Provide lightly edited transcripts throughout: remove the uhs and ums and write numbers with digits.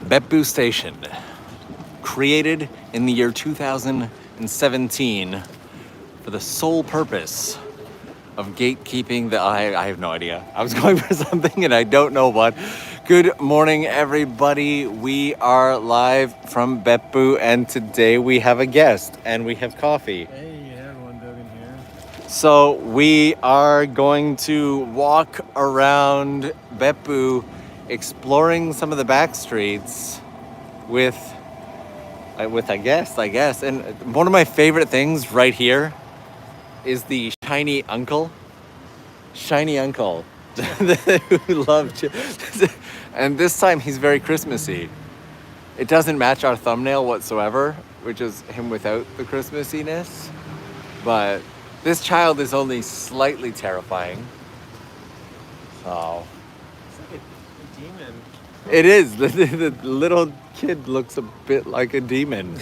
Beppu Station, created in the year 2017 for the sole purpose of gatekeeping the... I have no idea. I was going for something and I don't know what. Good morning, everybody. We are live from Beppu, and today we have a guest and we have coffee. Hey everyone, Dogen here. So we are going to walk around Beppu, exploring some of the back streets with I guess. And one of my favorite things right here is the shiny uncle who loved you. And this time he's very Christmassy. It doesn't match our thumbnail whatsoever, which is him without the Christmassiness. But this child is only slightly terrifying. So It's like a demon. it is. The little kid looks a bit like a demon.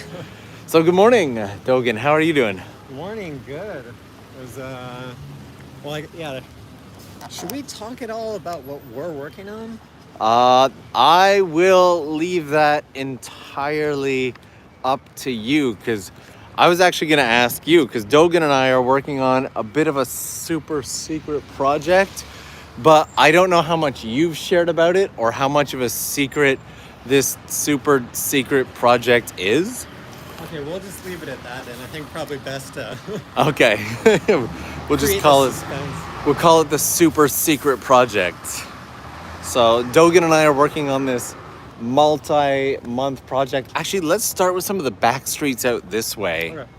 So good morning, Dogen. How are you doing? Morning, good. It was should we talk at all about what we're working on? I will leave that entirely up to you, because I was actually going to ask you, because Dogen and I are working on a bit of a super secret project, but I don't know how much you've shared about it or how much of a secret this super secret project is. Okay, we'll just leave it at that, and I think probably best to Okay. We'll just call it the super secret project. So Dogen and I are working on this multi-month project. Actually, let's start with some of the back streets out this way. Okay.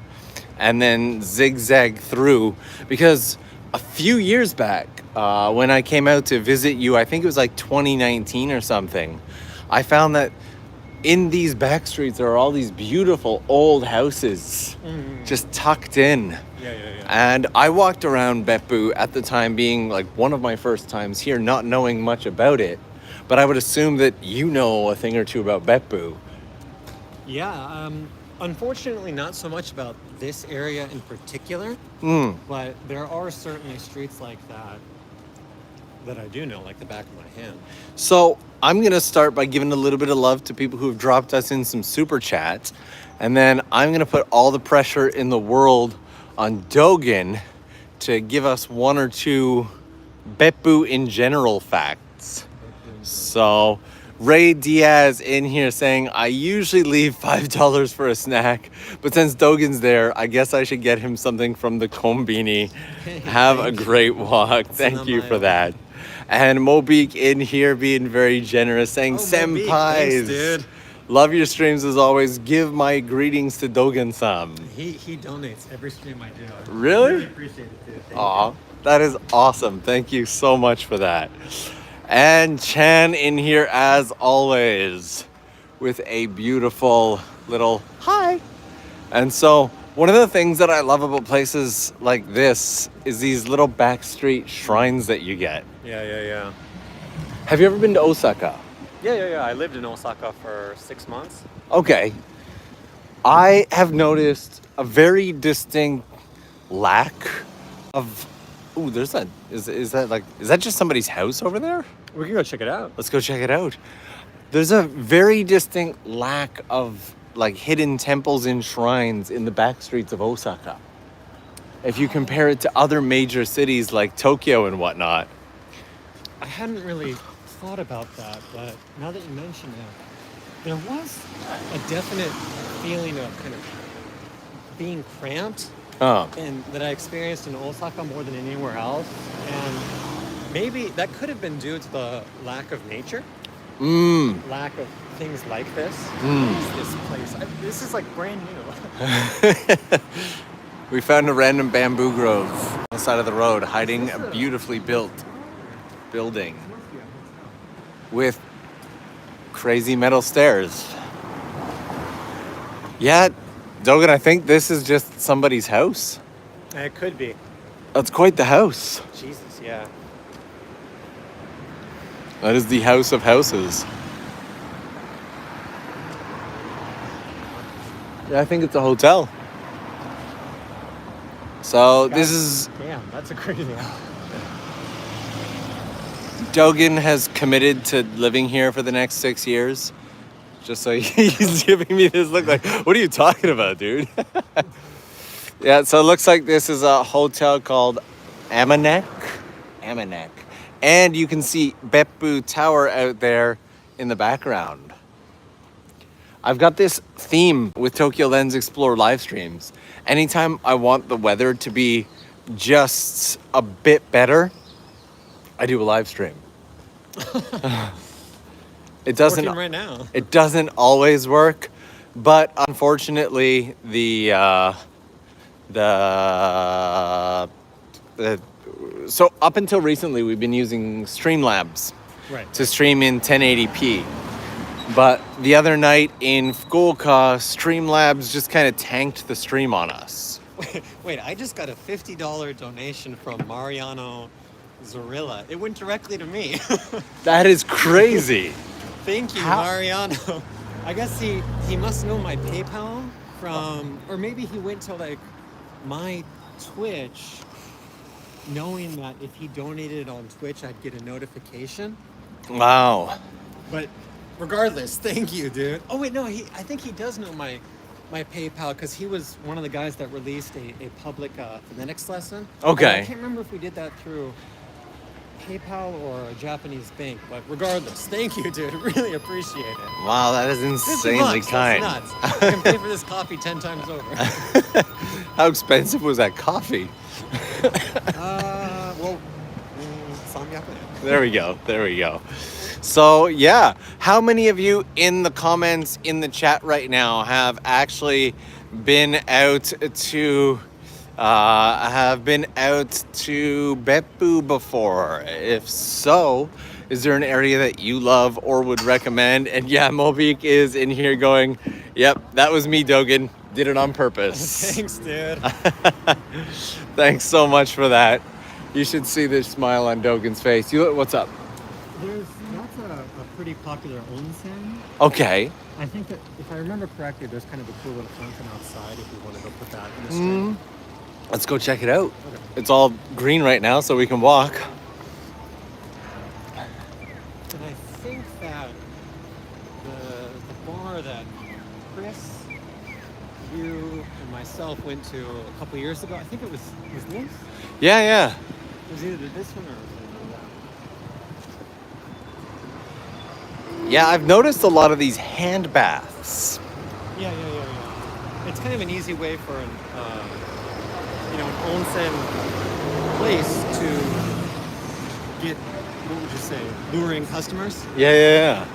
And then zigzag through, because a few years back, when I came out to visit you, I think it was like 2019 or something, I found that in these back streets there are all these beautiful old houses just tucked in. Yeah. And I walked around Beppu at the time, being like one of my first times here, not knowing much about it. But I would assume that you know a thing or two about Beppu. Yeah, unfortunately not so much about this area in particular, but there are certainly streets like that I do know like the back of my hand. So I'm going to start by giving a little bit of love to people who have dropped us in some super chats. And then I'm going to put all the pressure in the world on Dogen to give us one or two Beppu in general facts. So Ray Diaz in here saying, I usually leave $5 for a snack, but since Dogen's there, I guess I should get him something from the Kombini. Have a great walk. Thank you for that. And Mobeek in here being very generous, saying, Senpais, thanks, dude. Love your streams as always. Give my greetings to Dogen-san. He donates every stream I do. I Really? appreciate it, dude. Aw, that is awesome. Thank you so much for that. And Chan in here as always with a beautiful little hi. And so one of the things that I love about places like this is these little backstreet shrines that you get. Yeah. Have you ever been to Osaka? Yeah. I lived in Osaka for 6 months. Okay. I have noticed a very distinct lack of... Ooh, there's that. Is that just somebody's house over there? We can go check it out. Let's go check it out. There's a very distinct lack of like hidden temples and shrines in the back streets of Osaka. If you compare it to other major cities like Tokyo and whatnot. I hadn't really thought about that, but now that you mention it, there was a definite feeling of kind of being cramped. And that I experienced in Osaka more than anywhere else. And maybe that could have been due to the lack of nature. Lack of things like this. What is this place? This is like brand new. We found a random bamboo grove on the side of the road, hiding a beautifully built building with crazy metal stairs. Yeah, Dogen, I think this is just somebody's house. It could be. That's quite the house. Jesus, yeah. That is the house of houses. Yeah, I think it's a hotel. So this is... Damn, that's a crazy house. Dogen has committed to living here for the next 6 years. Just so he's giving me this look like, what are you talking about, dude? Yeah, so it looks like this is a hotel called Amanek. And you can see Beppu Tower out there in the background. I've got this theme with TOKYOLENS Explore live streams. Anytime I want the weather to be just a bit better, I do a live stream. It doesn't Working right now. It doesn't always work, but unfortunately so up until recently we've been using Streamlabs to stream in 1080p. But the other night in Fukuoka, Streamlabs just kind of tanked the stream on us. Wait, I just got a $50 donation from Mariano Zorilla. It went directly to me. That is crazy. Thank you, Mariano. I guess he must know my PayPal from, or maybe he went to like my Twitch, knowing that if he donated on Twitch, I'd get a notification. Wow. But regardless, thank you, dude. Oh wait, no, I think he does know my PayPal because he was one of the guys that released a public phonetics lesson. Okay. I can't remember if we did that through PayPal or a Japanese bank, but regardless, thank you, dude. Really appreciate it. Wow, that is insanely kind. That's nuts. I can pay for this coffee 10 times over. How expensive was that coffee? Well, There we go. So yeah, how many of you in the comments in the chat right now have actually been out to Beppu before? If so, is there an area that you love or would recommend? And yeah, Mobik is in here going, yep, that was me, Dogen. Did it on purpose. Thanks, dude. Thanks so much for that. You should see this smile on Dogen's face. What's up? That's a pretty popular onsen. Okay. I think that if I remember correctly, there's kind of a cool little fountain outside if you want to go put that in the stream. Let's go check it out. Okay. It's all green right now, so we can walk. And I think that the bar that Chris, you, and myself went to a couple years ago, I think it was this? Yeah. It was either this one or that. Yeah, I've noticed a lot of these hand baths. Yeah. It's kind of an easy way for an onsen place to get, what would you say, luring customers. Yeah.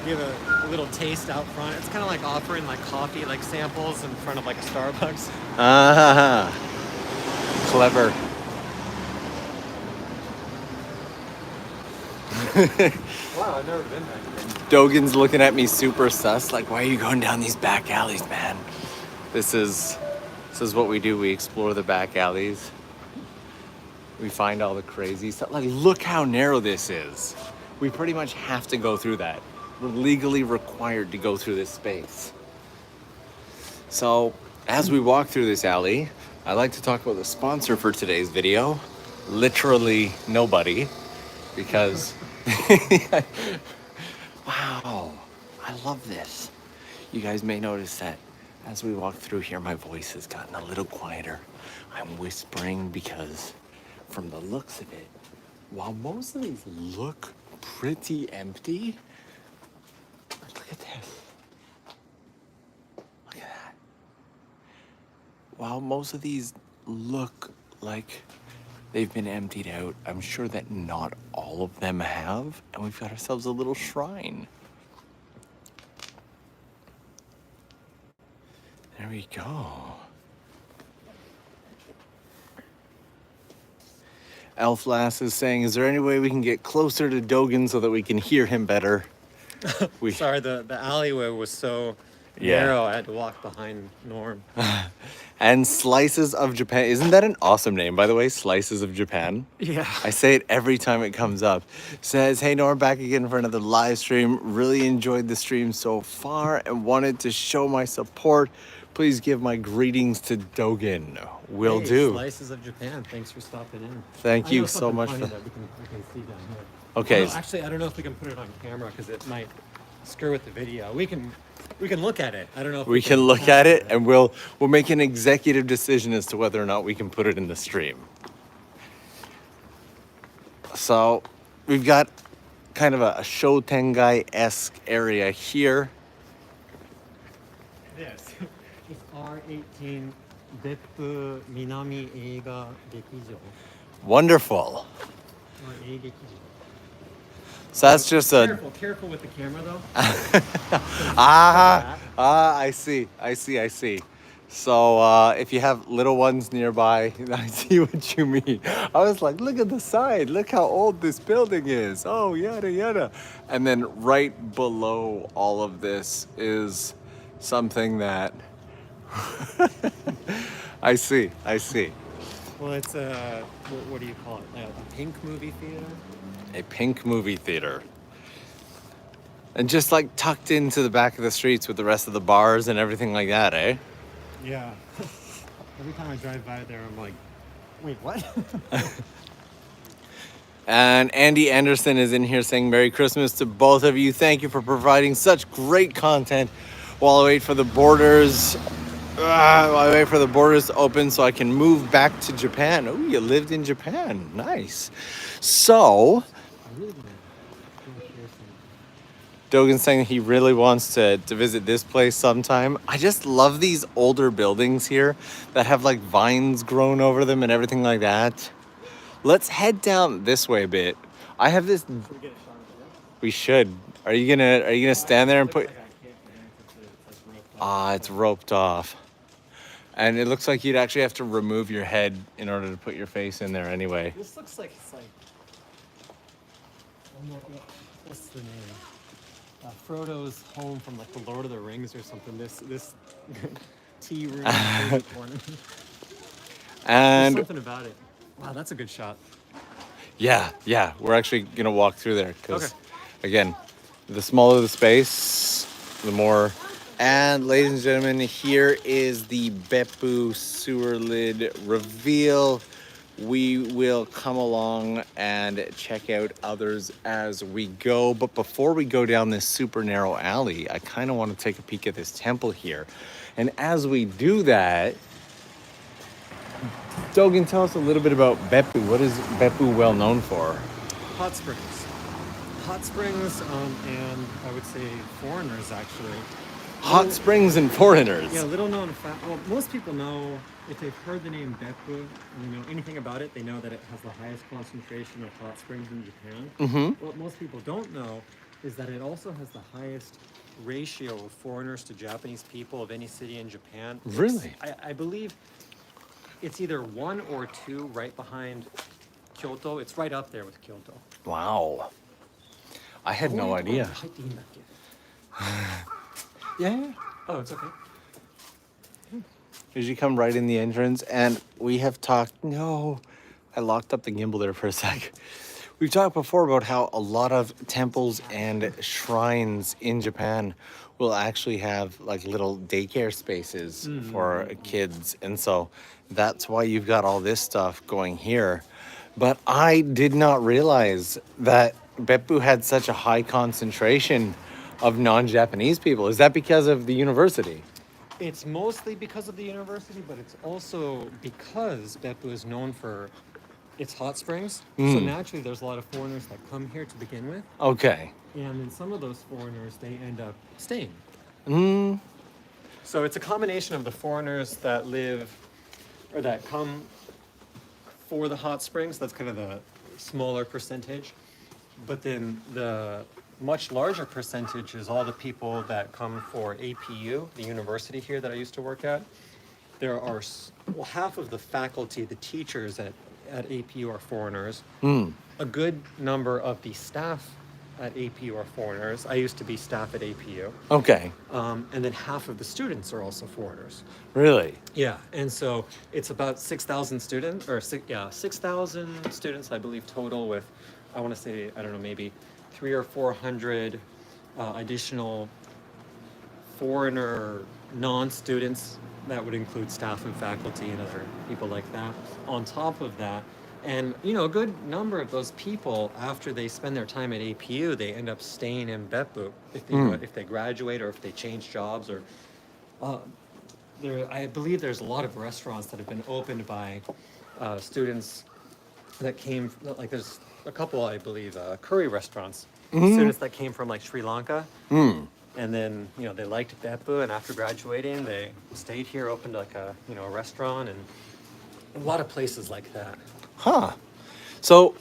Give a little taste out front. It's kind of like offering like coffee, like samples in front of like a Starbucks. Clever. Wow, I've never been there. Dogen's looking at me super sus, like, why are you going down these back alleys, man? This is what we do. We explore the back alleys. We find all the crazy stuff. Like, look how narrow this is. We pretty much have to go through that. We're legally required to go through this space. So, as we walk through this alley, I'd like to talk about the sponsor for today's video. Literally nobody, because wow, I love this. You guys may notice that as we walk through here, my voice has gotten a little quieter. I'm whispering because from the looks of it, while most of these look pretty empty, look at this. Look at that. While most of these look like they've been emptied out, I'm sure that not all of them have, and we've got ourselves a little shrine. There we go. Elflass is saying, is there any way we can get closer to Dogen so that we can hear him better? Sorry, the alleyway was so narrow, I had to walk behind Norm. And Slices of Japan. Isn't that an awesome name, by the way? Slices of Japan? Yeah. I say it every time it comes up. Says, hey Norm, back again for another live stream. Really enjoyed the stream so far and wanted to show my support. Please give my greetings to Dogen. Will do. Slices of Japan, thanks for stopping in. Thank you so much for that we can see down here. Okay. Actually, I don't know if we can put it on camera because it might screw with the video. We can look at it. I don't know if We can look at capture it and we'll make an executive decision as to whether or not we can put it in the stream. So we've got kind of a Shotengai-esque area here. Yes. It's R18 Beppu Minami Eiga Gekijo. Wonderful. Or Eigekijo. So that's just a... Careful with the camera though. I see. So if you have little ones nearby, I see what you mean. I was like, look at the side. Look how old this building is. Oh, yada, yada. And then right below all of this is something that... I see. Well, it's a, what do you call it? A pink movie theater? A pink movie theater. And just like tucked into the back of the streets with the rest of the bars and everything like that, eh? Yeah. Every time I drive by there, I'm like, wait, what? And Andy Anderson is in here saying Merry Christmas to both of you. Thank you for providing such great content while I wait for the borders. While I wait for the borders to open so I can move back to Japan. Oh, you lived in Japan. Nice. So, I really want to hear something. Dogen's saying he really wants to visit this place sometime. I just love these older buildings here that have like vines grown over them and everything like that. Let's head down this way a bit. I have this... Should we get a shot of it? We should. Are you gonna stand there and put... Like I can't get in. It's roped off. It's roped off. And it looks like you'd actually have to remove your head in order to put your face in there anyway. This looks like it's like... What's the name? Frodo's home from like the Lord of the Rings or something. This tea room corner. And There's something about it. Wow, that's a good shot. yeah, we're actually gonna walk through there because, again, the smaller the space, the more. And ladies and gentlemen, here is the Beppu sewer lid reveal. We will come along and check out others as we go. But before we go down this super narrow alley, I kind of want to take a peek at this temple here. And as we do that, Dogen, tell us a little bit about Beppu. What is Beppu well known for? Hot springs. Hot springs, and I would say foreigners actually. Hot springs and foreigners. Yeah, little known fact. Well, most people know, if they've heard the name Beppu and they know anything about it, they know that it has the highest concentration of hot springs in Japan. Mm-hmm. What most people don't know is that it also has the highest ratio of foreigners to Japanese people of any city in Japan. Really? I believe it's either 1 or 2 right behind Kyoto. It's right up there with Kyoto. Wow. I had no idea. Yeah. Oh, it's okay. As you come right in the entrance, and we have talked... No, I locked up the gimbal there for a sec. We've talked before about how a lot of temples and shrines in Japan will actually have like little daycare spaces for kids. And so that's why you've got all this stuff going here. But I did not realize that Beppu had such a high concentration of non-Japanese people. Is that because of the university? It's mostly because of the university, but it's also because Beppu is known for its hot springs. So naturally, there's a lot of foreigners that come here to begin with. Okay. And then some of those foreigners, they end up staying. Mm. So it's a combination of the foreigners that live, or that come for the hot springs. That's kind of the smaller percentage. But then the much larger percentage is all the people that come for APU, the university here that I used to work at. There are, well, half of the faculty, the teachers at APU are foreigners. A good number of the staff at APU are foreigners. I used to be staff at APU. Okay. And then half of the students are also foreigners. Really? Yeah, and so it's about 6,000 students, or 6,000 students, I believe, total with, I want to say, I don't know, maybe 300 or 400 additional foreigner non-students. That would include staff and faculty and other people like that. On top of that, And you know, a good number of those people, after they spend their time at APU, they end up staying in Beppu if they, if they graduate or if they change jobs or. I believe there's a lot of restaurants that have been opened by students that came. Like there's a couple, I believe, curry restaurants. Students that came from like Sri Lanka, and then you know they liked Beppu, and after graduating, they stayed here, opened like a a restaurant, and a lot of places like that. Huh. So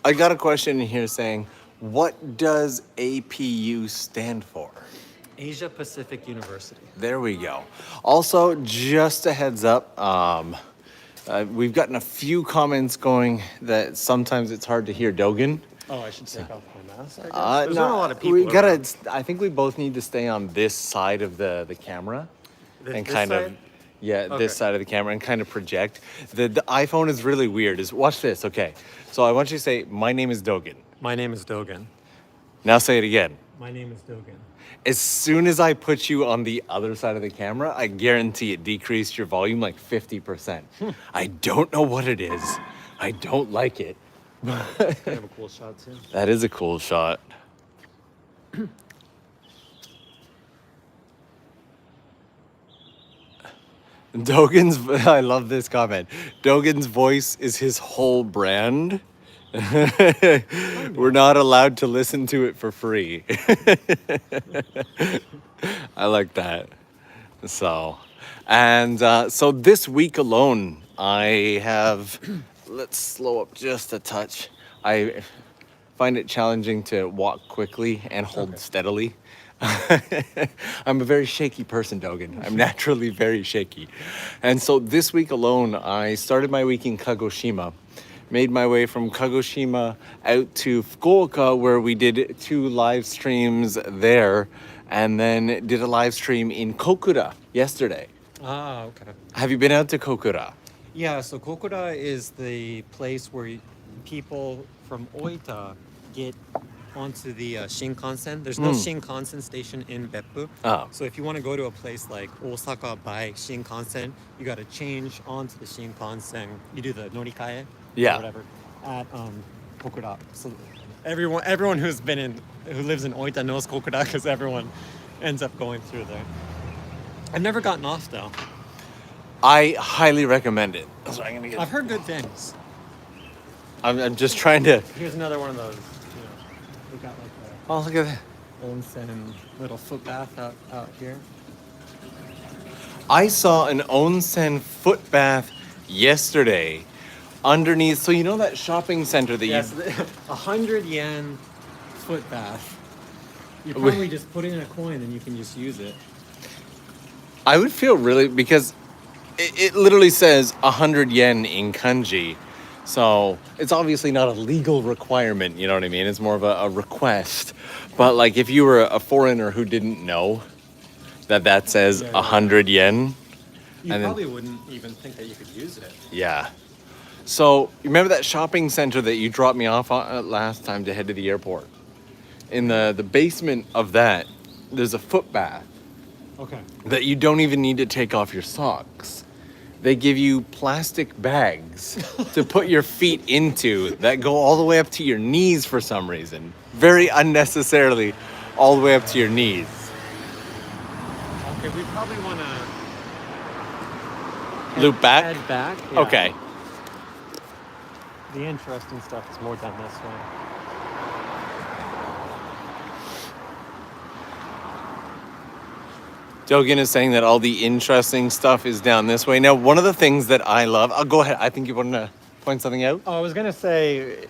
I got a question in here saying, what does APU stand for? Asia Pacific University. There we go. Also, just a heads up, we've gotten a few comments going that sometimes it's hard to hear Dogen. Oh, I should take off my mask. I guess. There's not a lot of people. We gotta. around. I think we both need to stay on this side of the camera, and This kind of, side? this Okay. side of the camera, and kind of project. The iPhone is really weird. Watch this. Okay, so I want you to say, "My name is Dogen." My name is Dogen. Now say it again. My name is Dogen. As soon as I put you on the other side of the camera, I guarantee it decreased your volume like 50%. I don't know what it is. I don't like it. Kind of a cool shot too. That is a cool shot. I love this comment. Dogen's voice is his whole brand. We're not allowed to listen to it for free. I like that. So this week alone, I have, let's slow up just a touch. I find it challenging to walk quickly and hold steadily. I'm a very shaky person, Dogen. I'm naturally very shaky. And so this week alone, I started my week in Kagoshima, made my way from Kagoshima out to Fukuoka, where we did 2 live streams there, and then did a live stream in Kokura yesterday. Ah, okay. Have you been out to Kokura? Yeah, so Kokura is the place where people from Oita get onto the Shinkansen. There's no Shinkansen station in Beppu. Oh. So if you want to go to a place like Osaka by Shinkansen, you got to change onto the Shinkansen. You do the norikae, Yeah. or whatever, at Kokura. So everyone who lives in Oita knows Kokura because everyone ends up going through there. I've never gotten off though. I highly recommend it. So I'm gonna I've heard good things. I'm just trying to. Here's another one of those. We got like a Oh, look at that. onsen little foot bath out here. I saw an onsen foot bath yesterday underneath. So you know that shopping center that Yes, you. 100 yen foot bath. You probably just put in a coin and you can just use it. I would feel really, because it literally says 100 yen in kanji. So it's obviously not a legal requirement, you know what I mean? It's more of a request. But like if you were a foreigner who didn't know that says 100 yen. You And then- probably wouldn't even think that you could use it. Yeah. So you remember that shopping center that you dropped me off on last time to head to the airport? In the basement of that, there's a foot bath Okay. that you don't even need to take off your socks. They give you plastic bags to put your feet into that go all the way up to your knees for some reason. Very unnecessarily, all the way up to your knees. Okay, we probably want to Loop back? head back. Yeah. Okay. The interesting stuff is more down this way. Dogen is saying that all the interesting stuff is down this way. Now, one of the things that I love... Oh, go ahead. I think you want to point something out? Oh, I was gonna say,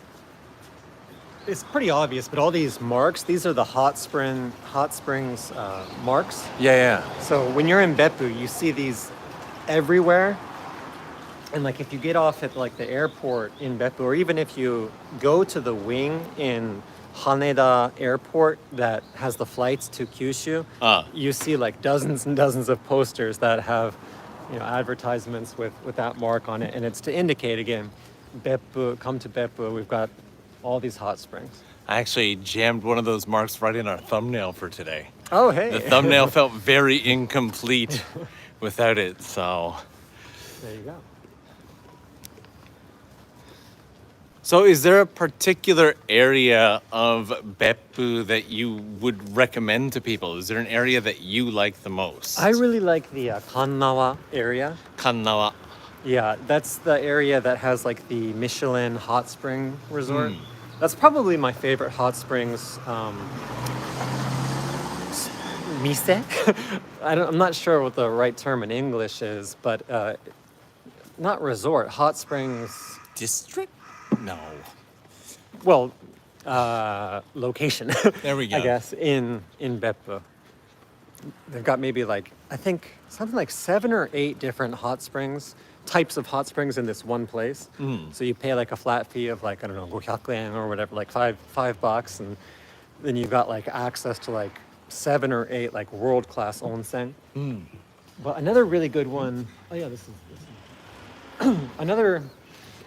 it's pretty obvious, but all these marks, these are the hot springs marks. Yeah. So when you're in Beppu, you see these everywhere. And like if you get off at like the airport in Beppu, or even if you go to the wing in Haneda Airport that has the flights to Kyushu, you see like dozens and dozens of posters that have, advertisements with that mark on it, and it's to indicate again, Beppu, come to Beppu. We've got all these hot springs. I actually jammed one of those marks right in our thumbnail for today. Oh, hey. The thumbnail felt very incomplete without it, so... There you go. So is there a particular area of Beppu that you would recommend to people? Is there an area that you like the most? I really like the Kannawa area. Kannawa. Yeah, that's the area that has like the Michelin hot spring resort. That's probably my favorite hot springs mise. I'm not sure what the right term in English is, but not resort, hot springs. District? No. Well, location. There we go. I guess in Beppu. They've got maybe like I think something like 7 or 8 different hot springs, types of hot springs in this one place. So you pay like a flat fee of like I don't know 500 yen or whatever, like $5, and then you've got like access to like 7 or 8 like world class onsen. But another really good one. Oh yeah, this is another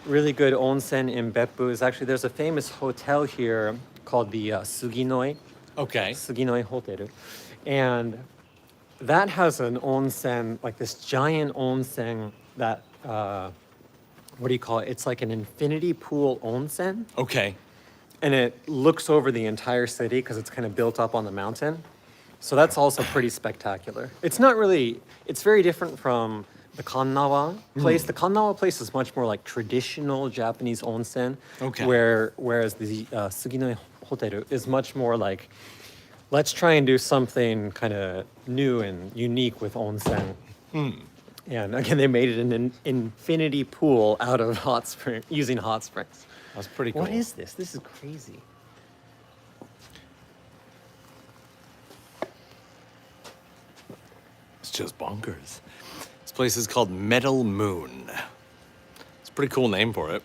really good onsen in Beppu is actually there's a famous hotel here called the Suginoi Okay. Hotel. And that has an onsen, like this giant onsen that, what do you call it? It's like an infinity pool onsen. Okay. And it looks over the entire city because it's kind of built up on the mountain. So that's also pretty spectacular. It's not really, it's very different from the Kannawa place. The Kannawa place is much more like traditional Japanese onsen. Okay. Whereas the Suginoi Hotel is much more like, let's try and do something kind of new and unique with onsen. And again, they made it an infinity pool out of using hot springs. That's pretty cool. What is this? This is crazy. It's just bonkers. This place is called Metal Moon. It's a pretty cool name for it.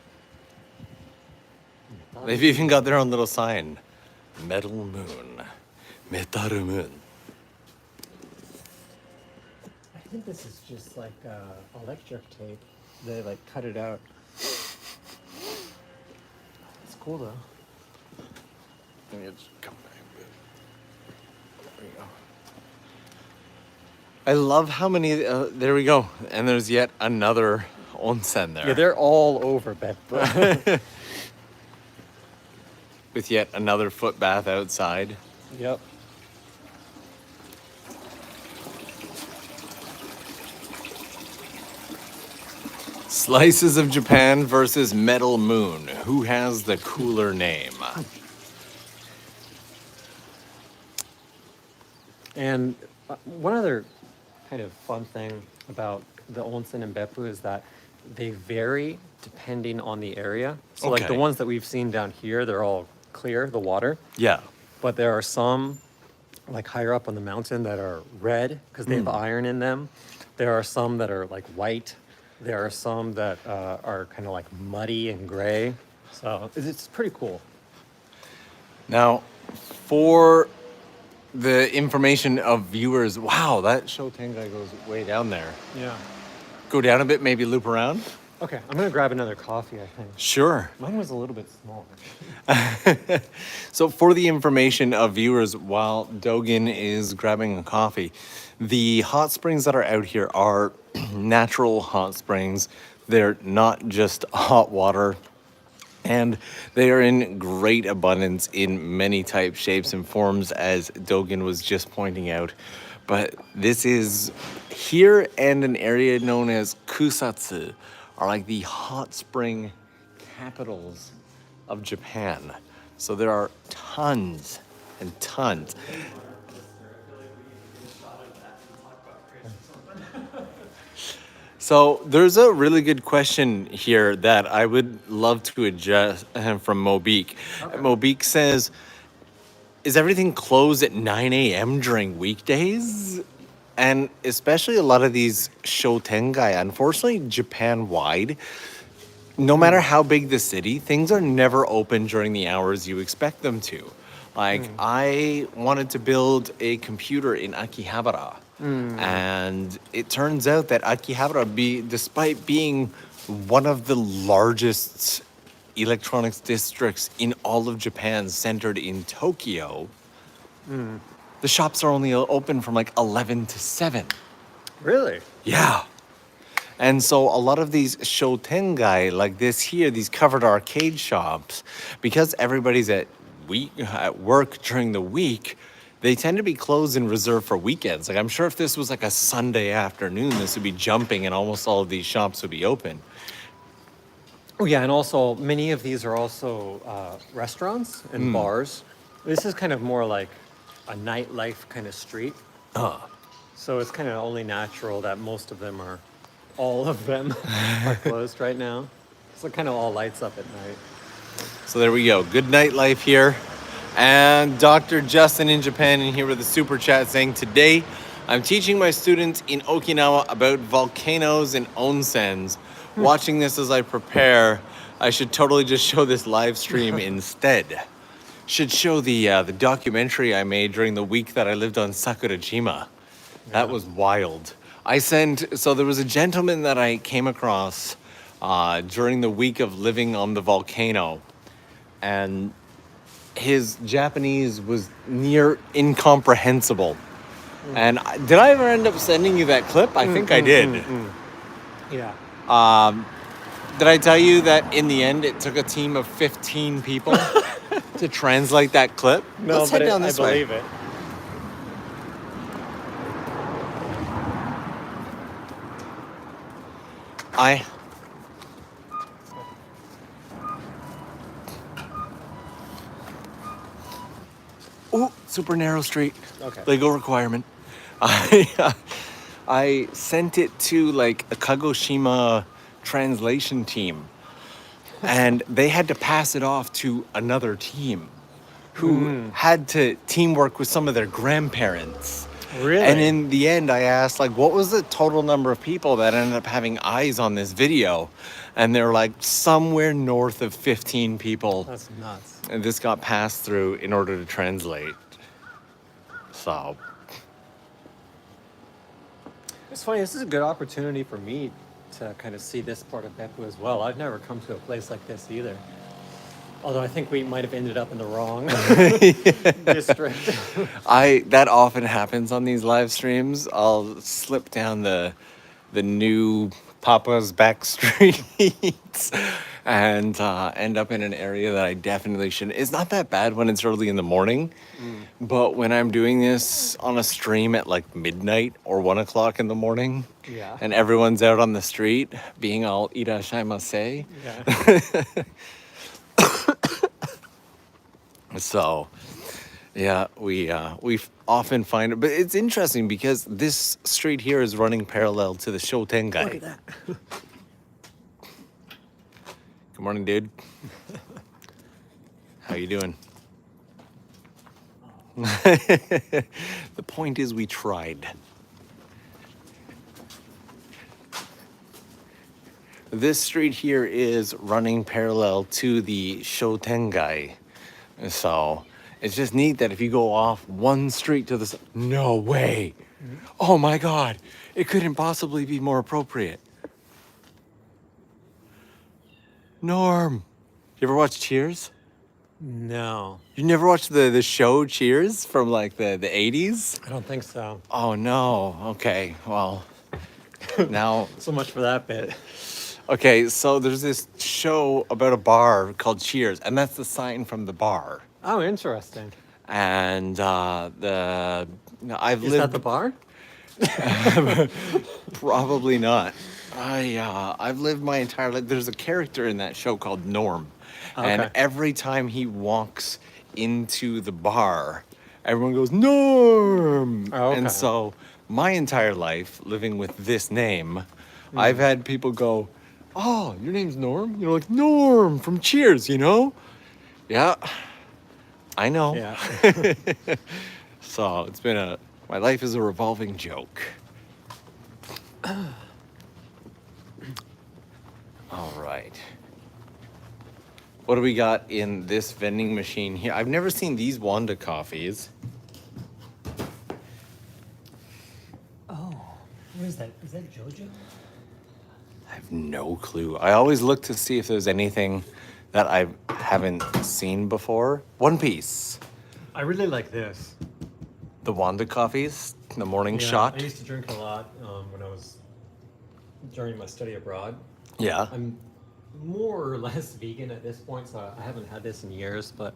They've even got their own little sign. Metal Moon. Metal Moon. I think this is just like electric tape. They like cut it out. It's cool though. Let me just come back a bit. There we go. I love how many. There we go. And there's yet another onsen there. Yeah, they're all over Beppu. With yet another foot bath outside. Yep. Slices of Japan versus Metal Moon. Who has the cooler name? And one other kind of fun thing about the onsen in Beppu is that they vary depending on the area. So like the Okay. ones that we've seen down here, they're all clear, the water. Yeah. But there are some like higher up on the mountain that are red because they have iron in them. There are some that are like white. There are some that are kind of like muddy and gray. So it's pretty cool. Now, for the information of viewers, wow, that Shotengai goes way down there. Yeah. Go down a bit, maybe loop around? Okay, I'm gonna grab another coffee, I think. Sure. Mine was a little bit small. So for the information of viewers, while Dogen is grabbing a coffee, the hot springs that are out here are natural hot springs. They're not just hot water. And they are in great abundance in many types, shapes, and forms, as Dogen was just pointing out. But this is here, and an area known as Kusatsu are like the hot spring capitals of Japan. So there are tons and tons. So there's a really good question here that I would love to address from Mobeek. Okay. Mobeek says, is everything closed at 9 a.m. during weekdays? And especially a lot of these shotengai, unfortunately Japan-wide, no matter how big the city, things are never open during the hours you expect them to. Like, I wanted to build a computer in Akihabara. And it turns out that Akihabara, despite being one of the largest electronics districts in all of Japan, centered in Tokyo, the shops are only open from like 11 to 7. Really? Yeah. And so a lot of these shotengai like this here, these covered arcade shops, because everybody's at work during the week, they tend to be closed and reserved for weekends. Like I'm sure if this was like a Sunday afternoon, this would be jumping and almost all of these shops would be open. Oh yeah, and also many of these are also restaurants and bars. This is kind of more like a nightlife kind of street. So it's kind of only natural that most of them are, all of them are closed right now. So it kind of all lights up at night. So there we go. Good nightlife here. And Dr. Justin in Japan in here with a super chat saying, today I'm teaching my students in Okinawa about volcanoes and onsens. Watching this as I prepare, I should totally just show this live stream instead. Should show the documentary I made during the week that I lived on Sakurajima. That was wild. So there was a gentleman that I came across during the week of living on the volcano, and his Japanese was near incomprehensible. And did I ever end up sending you that clip? I think I did. Yeah. Did I tell you that in the end it took a team of 15 people to translate that clip? No, Let's head but down this way. I believe it. Ooh, super narrow street. Okay. Legal requirement. I sent it to like a Kagoshima translation team, and they had to pass it off to another team who had to teamwork with some of their grandparents. Really? And in the end, I asked, like, what was the total number of people that ended up having eyes on this video? And they're like, somewhere north of 15 people. That's nuts. And this got passed through in order to translate. So. It's funny, this is a good opportunity for me to kind of see this part of Beppu as well. I've never come to a place like this either. Although I think we might have ended up in the wrong district. That often happens on these live streams. I'll slip down the new Papa's back streets and end up in an area that I definitely shouldn't. It's not that bad when it's early in the morning, but when I'm doing this on a stream at like midnight or 1 o'clock in the morning, Yeah. and everyone's out on the street being all irashaimase. Yeah. So, yeah, we often find it, but it's interesting because this street here is running parallel to the Shotengai. Look at that. Good morning, dude. How you doing? The point is, we tried. This street here is running parallel to the Shotengai. So it's just neat that if you go off one street to the no way. Oh my God, it couldn't possibly be more appropriate. Norm, you ever watch Cheers? No, You never watched the show Cheers from like the 80s? I don't think so. Oh no, okay, well, now. So much for that bit. Okay, so there's this show about a bar called Cheers, and that's the sign from the bar. Oh, interesting. And I've Is lived that the bar? probably not. I've lived my entire life. There's a character in that show called Norm, and Okay. every time he walks into the bar, everyone goes Norm. Oh, okay. And so my entire life living with this name, I've had people go, "Oh, your name's Norm?" You know, like Norm from Cheers. You know? Yeah, I know. Yeah. So it's been my life is a revolving joke. All right. What do we got in this vending machine here? I've never seen these Wanda coffees. Oh, what is that? Is that JoJo? I have no clue. I always look to see if there's anything that I haven't seen before. One Piece. I really like this. The Wanda coffees, the morning Yeah, shot. I used to drink a lot when I was during my study abroad. Yeah. I'm more or less vegan at this point, so I haven't had this in years. But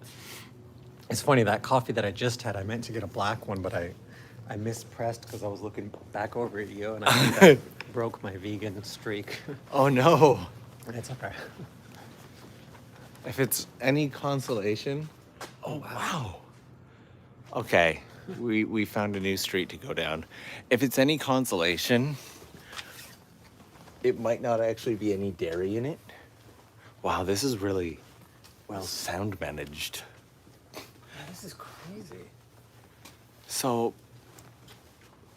it's funny, that coffee that I just had, I meant to get a black one, but I mispressed because I was looking back over at you, and I think that broke my vegan streak. Oh no. It's okay. If it's any consolation. Oh wow. Okay. We found a new street to go down. If it's any consolation, it might not actually be any dairy in it. Wow, this is really well sound managed. This is crazy. So,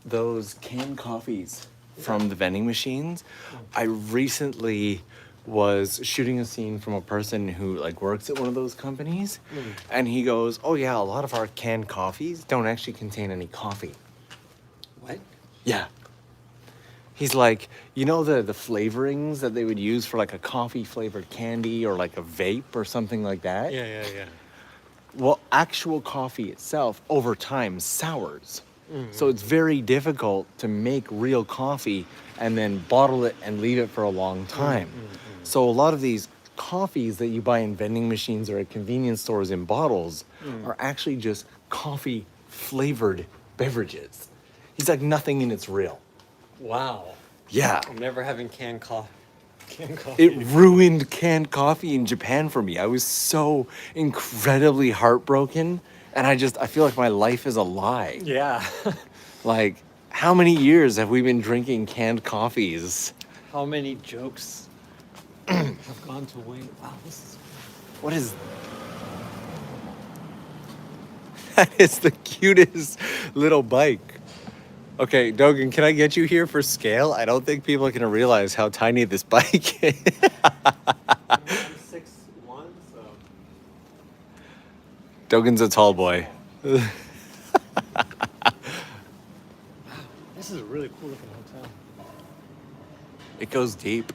those canned coffees from the vending machines, I recently was shooting a scene from a person who like works at one of those companies, and he goes, "Oh yeah, a lot of our canned coffees don't actually contain any coffee." What? Yeah. He's like, you know the flavorings that they would use for like a coffee flavored candy or like a vape or something like that? Yeah. Well, actual coffee itself over time sours. So it's very difficult to make real coffee and then bottle it and leave it for a long time. So a lot of these coffees that you buy in vending machines or at convenience stores in bottles are actually just coffee flavored beverages. He's like, nothing in it's real. Wow. Yeah. I'm never having canned coffee. It ruined canned coffee in Japan for me. I was so incredibly heartbroken, and I feel like my life is a lie. Yeah. Like, how many years have we been drinking canned coffees? How many jokes have gone to waste? Wow, this is... What is... That is the cutest little bike. Okay, Dogen, can I get you here for scale? I don't think people are going to realize how tiny this bike is. I'm 6'1", so... Dogen's a tall boy. This is a really cool looking hotel. It goes deep.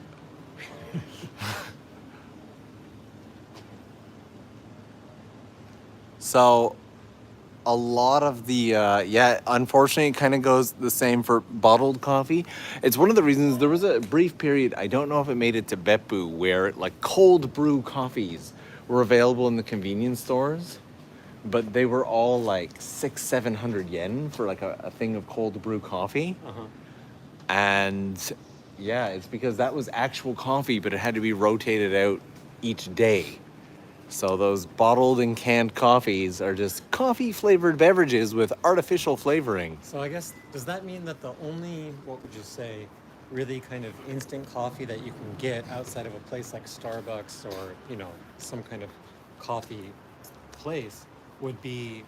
So, a lot of the, unfortunately, it kind of goes the same for bottled coffee. It's one of the reasons there was a brief period, I don't know if it made it to Beppu, where like cold brew coffees were available in the convenience stores, but they were all like 600-700 yen for like a thing of cold brew coffee. And yeah, it's because that was actual coffee, but it had to be rotated out each day. So those bottled and canned coffees are just coffee-flavored beverages with artificial flavoring. So I guess, does that mean that the only, what would you say, really kind of instant coffee that you can get outside of a place like Starbucks or, you know, some kind of coffee place would be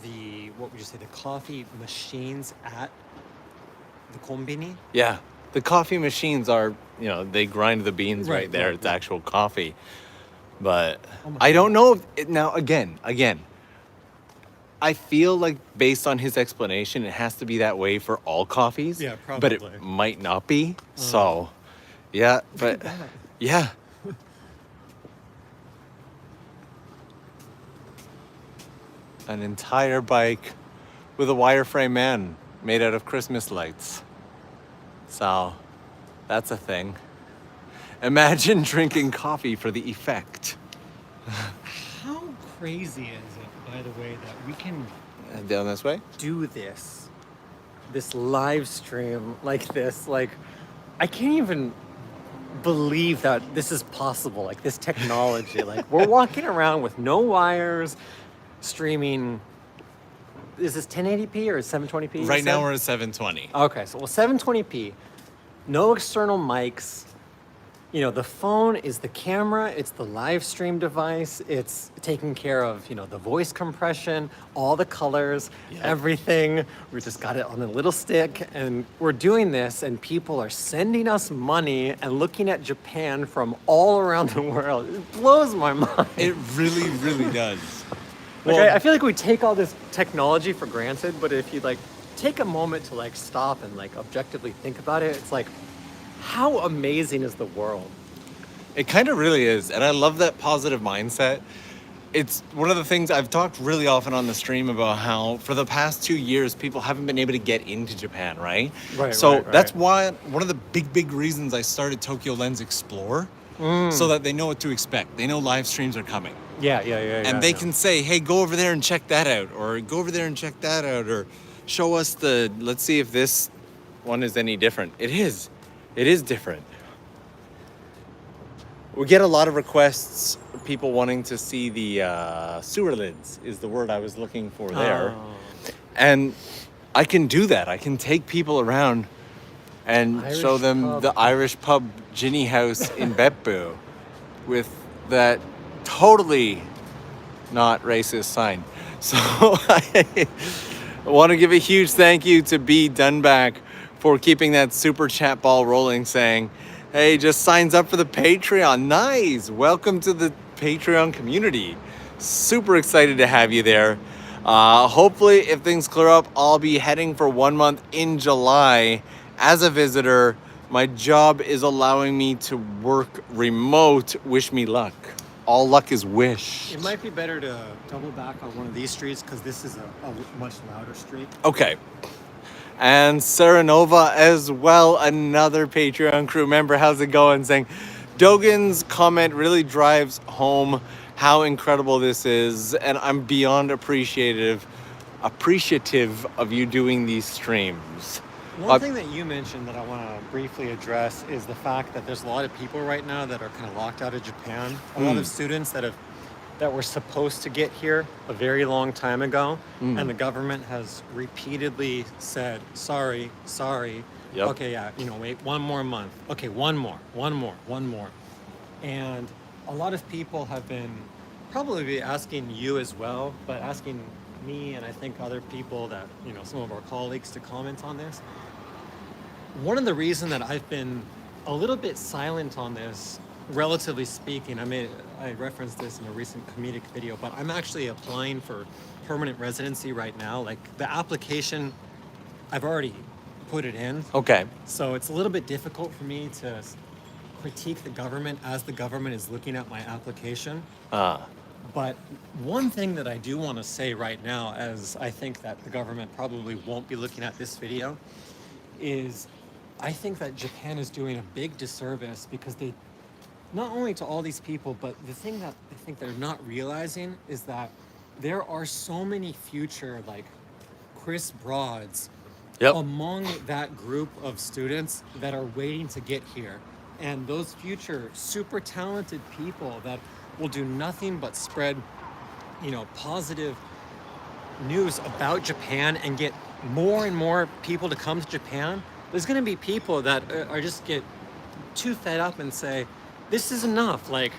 the, what would you say, the coffee machines at the konbini? Yeah, the coffee machines are, you know, they grind the beans right there. It's actual coffee. But I don't know if it, now again, I feel like based on his explanation, it has to be that way for all coffees. Yeah, probably. But it might not be. So, yeah, but yeah. An entire bike with a wireframe man made out of Christmas lights. So, that's a thing. Imagine drinking coffee for the effect. How crazy is it, by the way, that we can Down this way? do this live stream like this? Like, I can't even believe that this is possible, like this technology. Like, we're walking around with no wires, streaming. Is this 1080p or 720p? Right now we're at 720. Okay, so 720p, no external mics. You know, the phone is the camera, it's the live stream device, it's taking care of, you know, the voice compression, all the colors, everything. We just got it on a little stick, and we're doing this, and people are sending us money and looking at Japan from all around the world. It blows my mind. It really, really does. Like, I feel like we take all this technology for granted, but if you like take a moment to like stop and like objectively think about it, it's like, how amazing is the world? It kind of really is. And I love that positive mindset. it's one of the things I've talked really often on the stream about how for the past 2 years, people haven't been able to get into Japan, right? So that's why one of the big reasons I started TOKYOLENS Explore, so that they know what to expect. They know live streams are coming. Yeah. And they can say, hey, go over there and check that out, or go over there and check that out, or show us let's see if this one is any different. It is different. We get a lot of requests, people wanting to see the sewer lids is the word I was looking for there. And I can do that. I can take people around and show them the Irish pub Ginny House in Beppu with that totally not racist sign. So I want to give a huge thank you to B. Dunback for keeping that super chat ball rolling, saying, hey, just signs up for the Patreon. Nice. Welcome to the Patreon community. Super excited to have you there. Hopefully, if things clear up, I'll be heading for 1 month in July as a visitor. My job is allowing me to work remote. Wish me luck. All luck is wish. It might be better to double back on one of these streets because this is a much louder street. Okay. And Serenova as well, another Patreon crew member. How's it going? Saying, Dogen's comment really drives home how incredible this is. And I'm beyond appreciative of you doing these streams. One thing that you mentioned that I want to briefly address is the fact that there's a lot of people right now that are kind of locked out of Japan. A lot of students that were supposed to get here a very long time ago, and the government has repeatedly said, sorry. Yep. Okay, yeah, wait 1 more month. Okay, one more. And a lot of people have been probably asking you as well, but asking me and I think other people that, some of our colleagues to comment on this. One of the reasons that I've been a little bit silent on this, relatively speaking, I referenced this in a recent comedic video, but I'm actually applying for permanent residency right now. Like the application, I've already put it in. Okay. So it's a little bit difficult for me to critique the government as the government is looking at my application. But one thing that I do want to say right now, as I think that the government probably won't be looking at this video, is I think that Japan is doing a big disservice because they, not only to all these people, but the thing that I think they're not realizing is that there are so many future, like, Chris Broads among that group of students that are waiting to get here. And those future super talented people that will do nothing but spread, positive news about Japan and get more and more people to come to Japan. There's going to be people that are just get too fed up and say, this is enough. Like,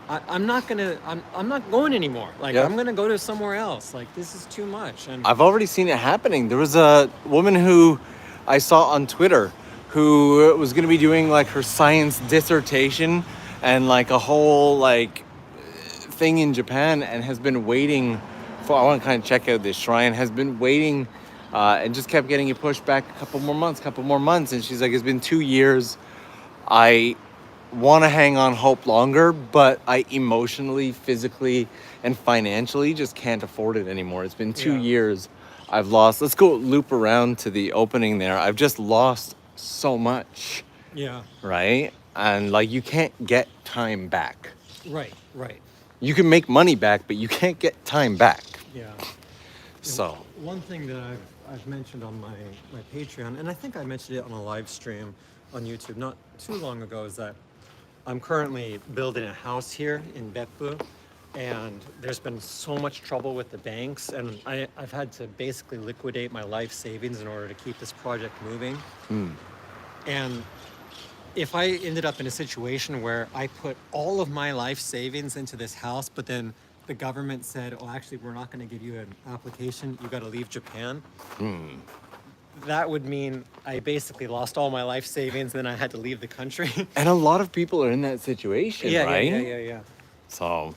I'm not going anymore. Like, I'm going to go to somewhere else. Like, this is too much. And I've already seen it happening. There was a woman who I saw on Twitter who was going to be doing like her science dissertation and like a whole like thing in Japan, and has been waiting for, I want to kind of check out this shrine, has been waiting and just kept getting it pushed back a couple more months. And she's like, it's been 2 years. I want to hang on hope longer, but I emotionally, physically, and financially just can't afford it anymore. It's been 2 years. I've lost, let's go loop around to the opening there. I've just lost so much. Yeah. Right? And like, you can't get time back. Right. You can make money back, but you can't get time back. Yeah. So one thing that I've mentioned on my Patreon, and I think I mentioned it on a live stream on YouTube not too long ago, is that I'm currently building a house here in Beppu, and there's been so much trouble with the banks, and I've had to basically liquidate my life savings in order to keep this project moving. And if I ended up in a situation where I put all of my life savings into this house, but then the government said, oh, actually, we're not going to give you an application, you got to leave Japan. That would mean I basically lost all my life savings, then I had to leave the country. And a lot of people are in that situation, right? Yeah. So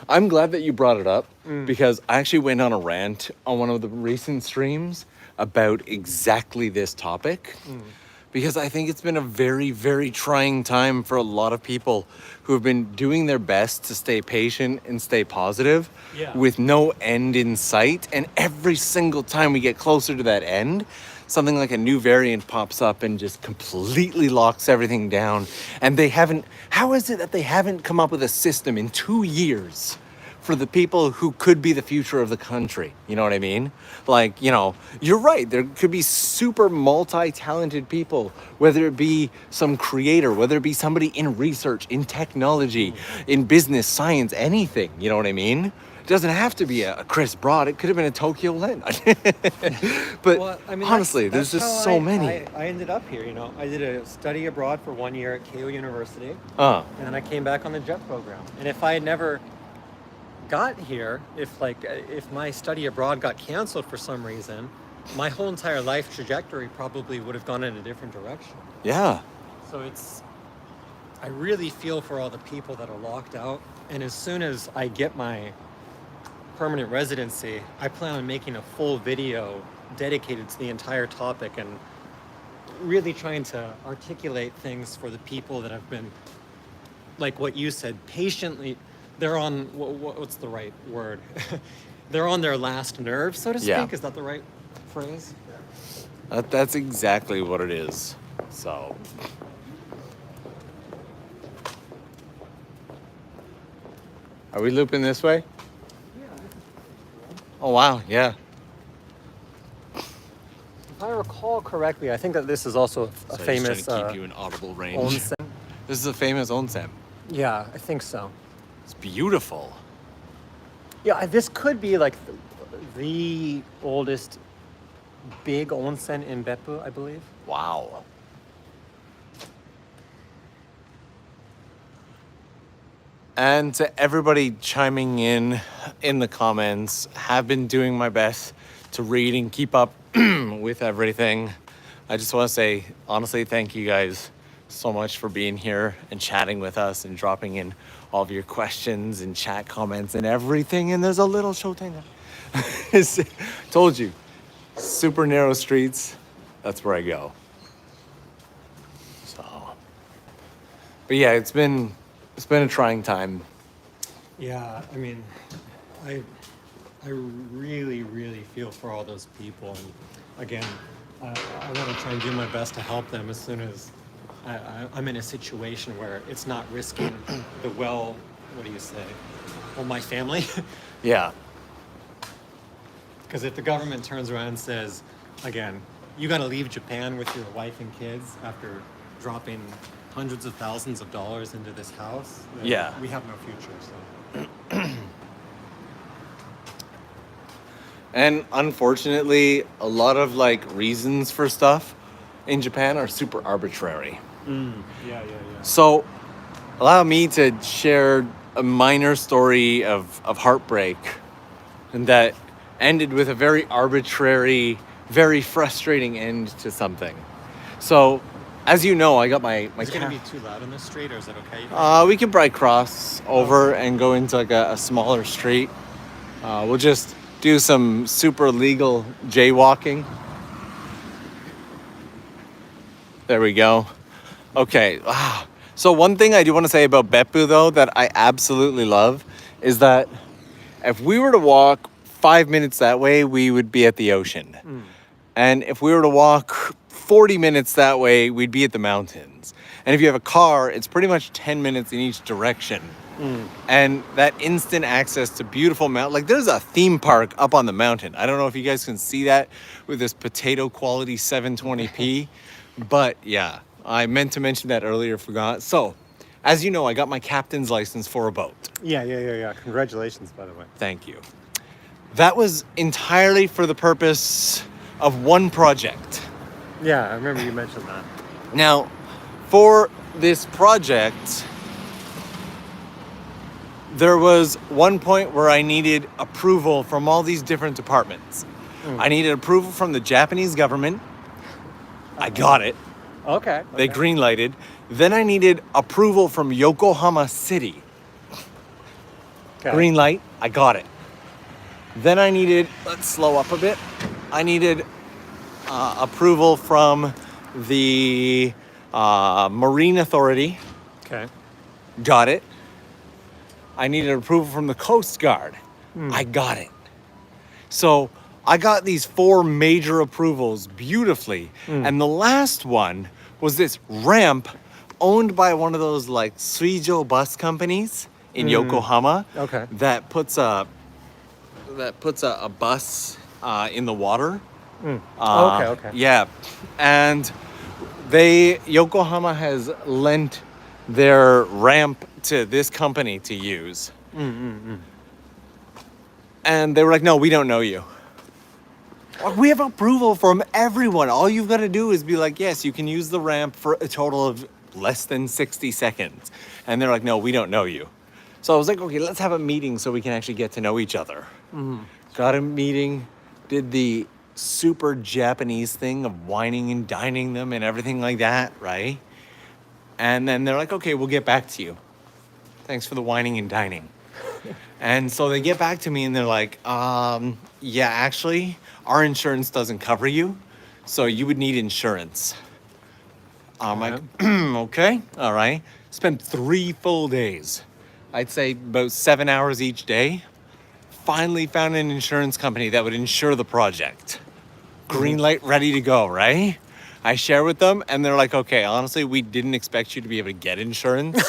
I'm glad that you brought it up, because I actually went on a rant on one of the recent streams about exactly this topic. because I think it's been a very, very trying time for a lot of people who have been doing their best to stay patient and stay positive with no end in sight. And every single time we get closer to that end, something like a new variant pops up and just completely locks everything down. And how is it that they haven't come up with a system in 2 years for the people who could be the future of the country? You know what I mean? Like, you're right. There could be super multi-talented people, whether it be some creator, whether it be somebody in research, in technology, in business, science, anything. You know what I mean? It doesn't have to be a Chris Broad. It could have been a TOKYOLENS. But well, I mean, honestly, that's there's just how so many. I ended up here, I did a study abroad for 1 year at Keio University. And then I came back on the JET program. And if I had never got here, if my study abroad got canceled for some reason, my whole entire life trajectory probably would have gone in a different direction. Yeah. So I really feel for all the people that are locked out. And as soon as I get my permanent residency, I plan on making a full video dedicated to the entire topic and really trying to articulate things for the people that have been, like what you said, patiently. They're on, what's the right word? They're on their last nerve, so to speak. Yeah. Is that the right phrase? That's exactly what it is. So. Are we looping this way? Oh, wow. Yeah. If I recall correctly, I think that this is also a famous just trying to keep you in audible range. onsen. This is a famous onsen. Yeah, I think so. It's beautiful. Yeah, this could be like the oldest big onsen in Beppu, I believe. Wow. And to everybody chiming in the comments, have been doing my best to read and keep up with everything. I just want to say, honestly, thank you guys so much for being here and chatting with us and dropping in all of your questions and chat comments and everything. And there's a little showtime. Told you, super narrow streets. That's where I go. So, but yeah, it's been a trying time. Yeah, I mean, I really, really feel for all those people. And again, I want to try and do my best to help them as soon as I'm in a situation where it's not risking what do you say? Well, my family. Yeah. Because if the government turns around and says, again, you got to leave Japan with your wife and kids after dropping hundreds of thousands of dollars into this house, then yeah, we have no future. So. And unfortunately, a lot of reasons for stuff in Japan are super arbitrary. Yeah. So allow me to share a minor story of heartbreak, and that ended with a very arbitrary, very frustrating end to something. So, as you know, I got my Is it going to be too loud on this street, or is it okay? We can probably cross over and go into a smaller street. We'll just do some super legal jaywalking. There we go. Okay. So one thing I do want to say about Beppu, though, that I absolutely love is that if we were to walk 5 minutes that way, we would be at the ocean. And if we were to walk 40 minutes that way, we'd be at the mountains. And if you have a car, it's pretty much 10 minutes in each direction. And that instant access to beautiful mountain, there's a theme park up on the mountain. I don't know if you guys can see that with this potato quality 720p, but yeah, I meant to mention that earlier, forgot. So, as you know, I got my captain's license for a boat. Yeah. Congratulations, by the way. Thank you. That was entirely for the purpose of one project. Yeah, I remember you mentioned that. Now, for this project, there was one point where I needed approval from all these different departments. I needed approval from the Japanese government. I got it. Okay. They green-lighted. Then I needed approval from Yokohama City. Okay. Green light, I got it. Then I needed, let's slow up a bit. I needed approval from the Marine Authority. Okay. Got it. I needed approval from the Coast Guard. I got it. So I got these 4 major approvals beautifully. And the last one was this ramp owned by one of those like Suijo bus companies in Yokohama. Okay. That puts a bus in the water. Okay. Yeah. And Yokohama has lent their ramp to this company to use. And they were like, no, we don't know you. We have approval from everyone. All you've got to do is be like, yes, you can use the ramp for a total of less than 60 seconds. And they're like, no, we don't know you. So I was like, okay, let's have a meeting so we can actually get to know each other. Got a meeting, did the super Japanese thing of whining and dining them and everything like that, right? And then they're like, okay, we'll get back to you. Thanks for the whining and dining. And so they get back to me and they're like, yeah, actually, our insurance doesn't cover you, so you would need insurance. I'm like, okay, all right. Spent 3 full days. I'd say about 7 hours each day. Finally found an insurance company that would insure the project. Green light, ready to go, right? I share with them and they're like, okay, honestly, we didn't expect you to be able to get insurance.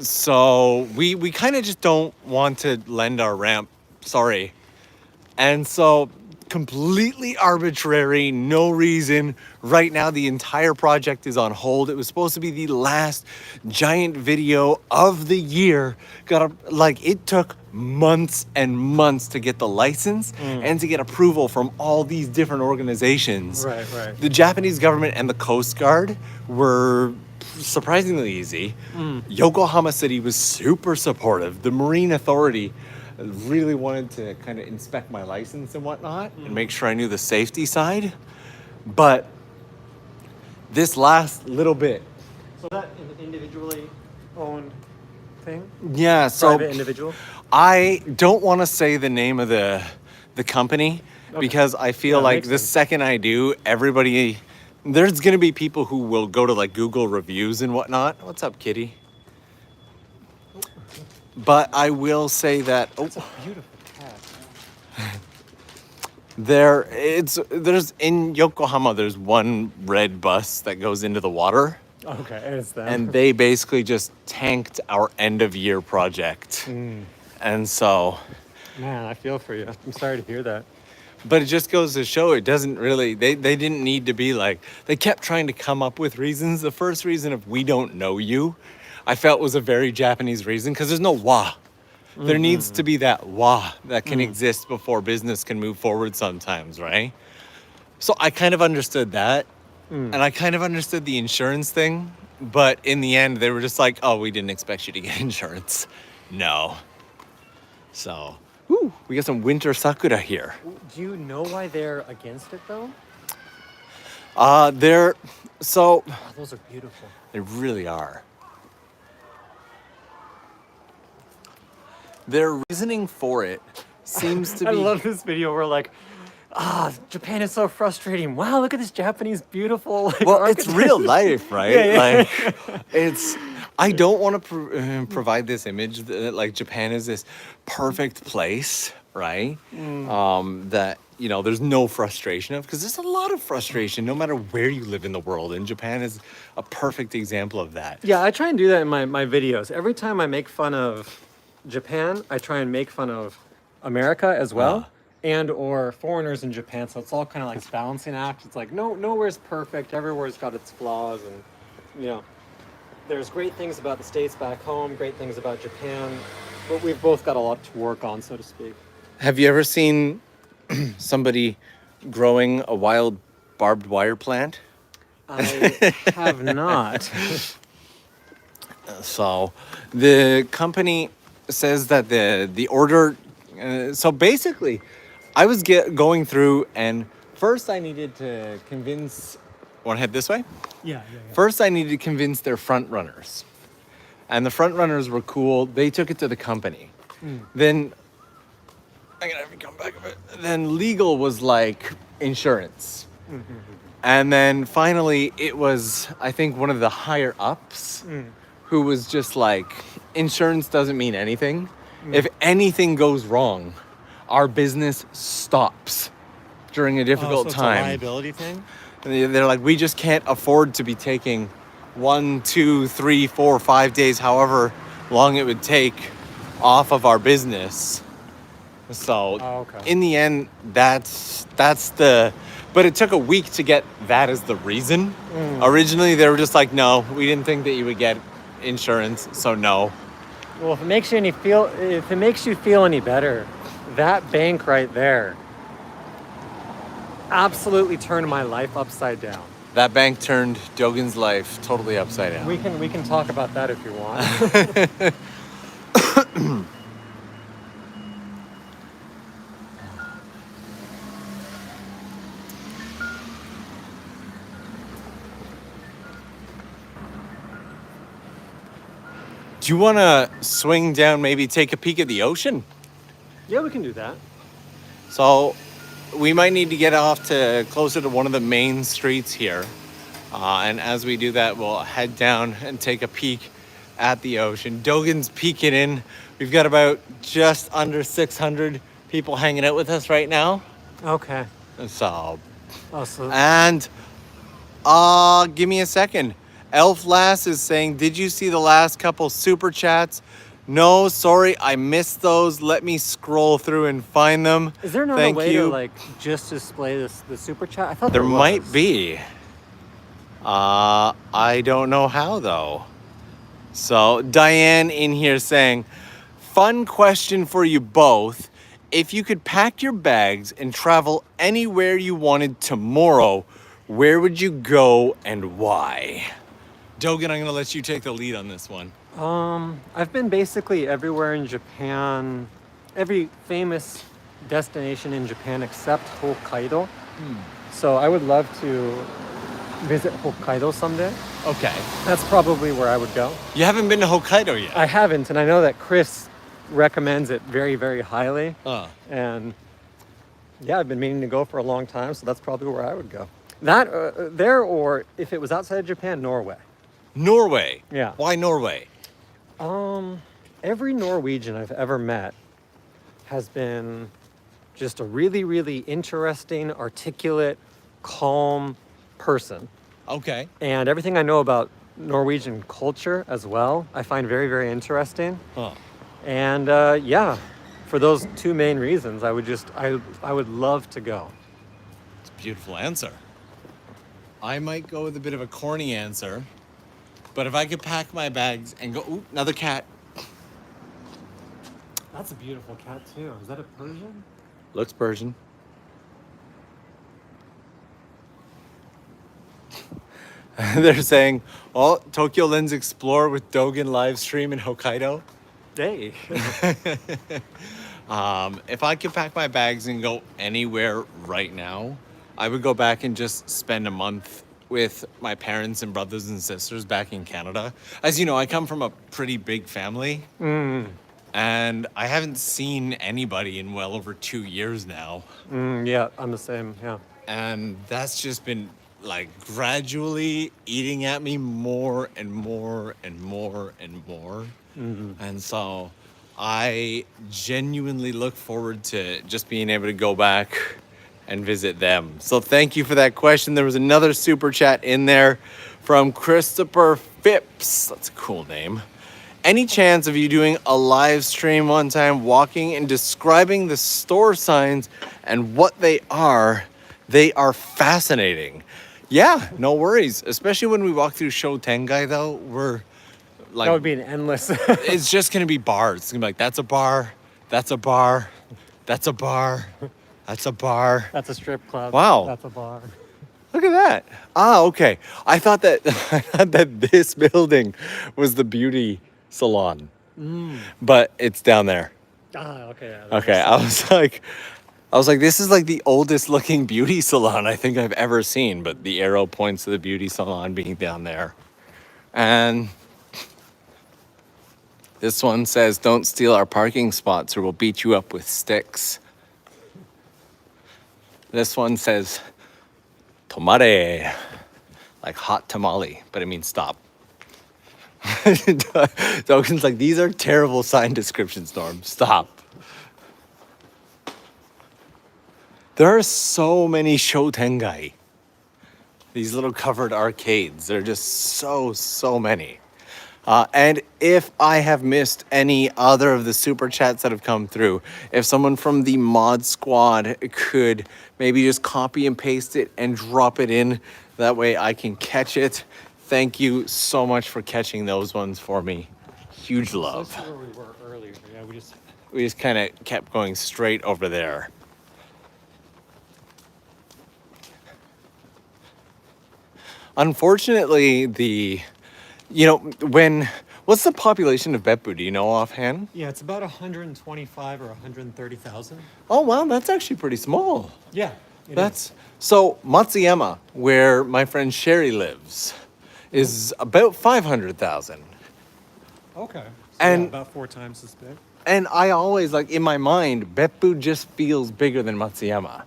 So we kind of just don't want to lend our ramp. Sorry. And so completely arbitrary, no reason. Right now, the entire project is on hold. It was supposed to be the last giant video of the year. It took months and months to get the license and to get approval from all these different organizations. Right. The Japanese government and the Coast Guard were surprisingly easy. Yokohama City was super supportive. The Marine Authority really wanted to kind of inspect my license and whatnot and make sure I knew the safety side. But this last little bit. So that an individually owned thing? Yeah, so Private individual? I don't want to say the name of the company because I feel like the second I do, there's going to be people who will go to like Google reviews and whatnot. What's up, kitty? But I will say that It's a beautiful cat. there's in Yokohama there's one red bus that goes into the water. Okay, and it's them. And they basically just tanked our end of year project. And so, man, I feel for you. I'm sorry to hear that. but it just goes to show it doesn't really they didn't need to be like, they kept trying to come up with reasons. The first reason of we don't know you, I felt was a very Japanese reason because there's no wa. There needs to be that wa that can exist before business can move forward sometimes, right? So I kind of understood that. And I kind of understood the insurance thing. But in the end, they were just like, oh, we didn't expect you to get insurance. No. So, we got some winter sakura here. Do you know why they're against it, though? So, Oh, those are beautiful. they really are. Their reasoning for it seems to be... I love this video where like, Japan is so frustrating. Wow, look at this Japanese beautiful. Like, Well, it's real life, right? Yeah. Like, I don't want to provide this image that like Japan is this perfect place, right? That, there's no frustration of, because there's a lot of frustration no matter where you live in the world. And Japan is a perfect example of that. Yeah, I try and do that in my videos. Every time I make fun of Japan, I try and make fun of America as well. And or foreigners in Japan, so it's all kind of like this balancing act. It's like nowhere's perfect, everywhere's got its flaws, and there's great things about the States back home, great things about Japan, but we've both got a lot to work on, so to speak. Have you ever seen somebody growing a wild barbed wire plant? I have not. So the company says that the order, so basically I was going through, and first I needed to convince, want to head this way? Yeah. First I needed to convince their front runners. And the front runners were cool. They took it to the company. Then, I'm going to have you come back a bit. Then legal was like insurance. And then finally, it was, I think, one of the higher ups who was just like, insurance doesn't mean anything. If anything goes wrong, our business stops during a difficult so time. It's a liability thing? And they're like, we just can't afford to be taking 1, 2, 3, 4, 5 days, however long it would take, off of our business. So in the end, that's the, but it took a week to get that as the reason. Originally, they were just like, no, we didn't think that you would get insurance, so no. Well, if it makes you feel any better, that bank right there absolutely turned my life upside down. That bank turned Dogen's life totally upside down. We can talk about that if you want. Do you want to swing down, maybe take a peek at the ocean? Yeah, we can do that. So we might need to get off to closer to one of the main streets here. And as we do that, we'll head down and take a peek at the ocean. Dogen's peeking in. We've got about just under 600 people hanging out with us right now. Okay. So, Awesome. and give me a second. Elf Lass is saying, did you see the last couple super chats? No, sorry, I missed those. Let me scroll through and find them. Is there not a way to like just display the super chat? I thought there might be. I don't know how though. So Diane in here saying, fun question for you both. If you could pack your bags and travel anywhere you wanted tomorrow, where would you go and why? Dogen, I'm gonna let you take the lead on this one. I've been basically everywhere in Japan, every famous destination in Japan except Hokkaido. So I would love to visit Hokkaido someday. Okay. That's probably where I would go. You haven't been to Hokkaido yet? I haven't, and I know that Chris recommends it very, very highly. And yeah, I've been meaning to go for a long time, so that's probably where I would go. That there, or if it was outside of Japan, Norway. Norway? Yeah. Why Norway? Every Norwegian I've ever met has been just a really, really interesting, articulate, calm person. Okay. And everything I know about Norwegian culture as well, I find very, very interesting. And yeah, for those two main reasons, I would love to go. It's a beautiful answer. I might go with a bit of a corny answer, but if I could pack my bags and go, ooh, another cat. That's a beautiful cat too. Is that a Persian? Looks Persian. They're saying, oh, TOKYOLENS explore with Dogen live stream in Hokkaido. Hey. If I could pack my bags and go anywhere right now, I would go back and just spend a month with my parents and brothers and sisters back in Canada. As you know, I come from a pretty big family. And I haven't seen anybody in well over 2 years now. Yeah, I'm the same, yeah. And that's just been like gradually eating at me more and more and more and more. And so I genuinely look forward to just being able to go back and visit them. So thank you for that question. There was another super chat in there from Christopher Phipps. That's a cool name. Any chance of you doing a live stream one time, walking and describing the store signs and what they are? They are fascinating. Yeah, no worries. Especially when we walk through Shotengai, though, we're like... That would be an endless... It's just going to be bars. It's going to be like, that's a bar, that's a bar, that's a bar, that's a bar. That's a strip club. Wow. That's a bar. Look at that. Okay. I thought that this building was the beauty salon, but it's down there. Okay. Yeah, Okay, I was like, this is like the oldest looking beauty salon I think I've ever seen, but the arrow points to the beauty salon being down there. And this one says, don't steal our parking spots or we'll beat you up with sticks. This one says, Tomare. Like hot tamale, but it means stop. Dogen's like, these are terrible sign descriptions, Norm. Stop. There are so many shotengai. These little covered arcades. There are just so many. And if I have missed any other of the super chats that have come through, if someone from the mod squad could maybe just copy and paste it and drop it in, that way I can catch it. Thank you so much for catching those ones for me. Huge love. That's where we were earlier. Yeah, We just kind of kept going straight over there. Unfortunately, what's the population of Beppu? Do you know offhand? Yeah, it's about 125 or 130,000. Oh, wow, that's actually pretty small. Yeah. So Matsuyama, where my friend Sherry lives, is about 500,000. Okay. So And- yeah, about 4 times as big. And I always, like, in my mind, Beppu just feels bigger than Matsuyama.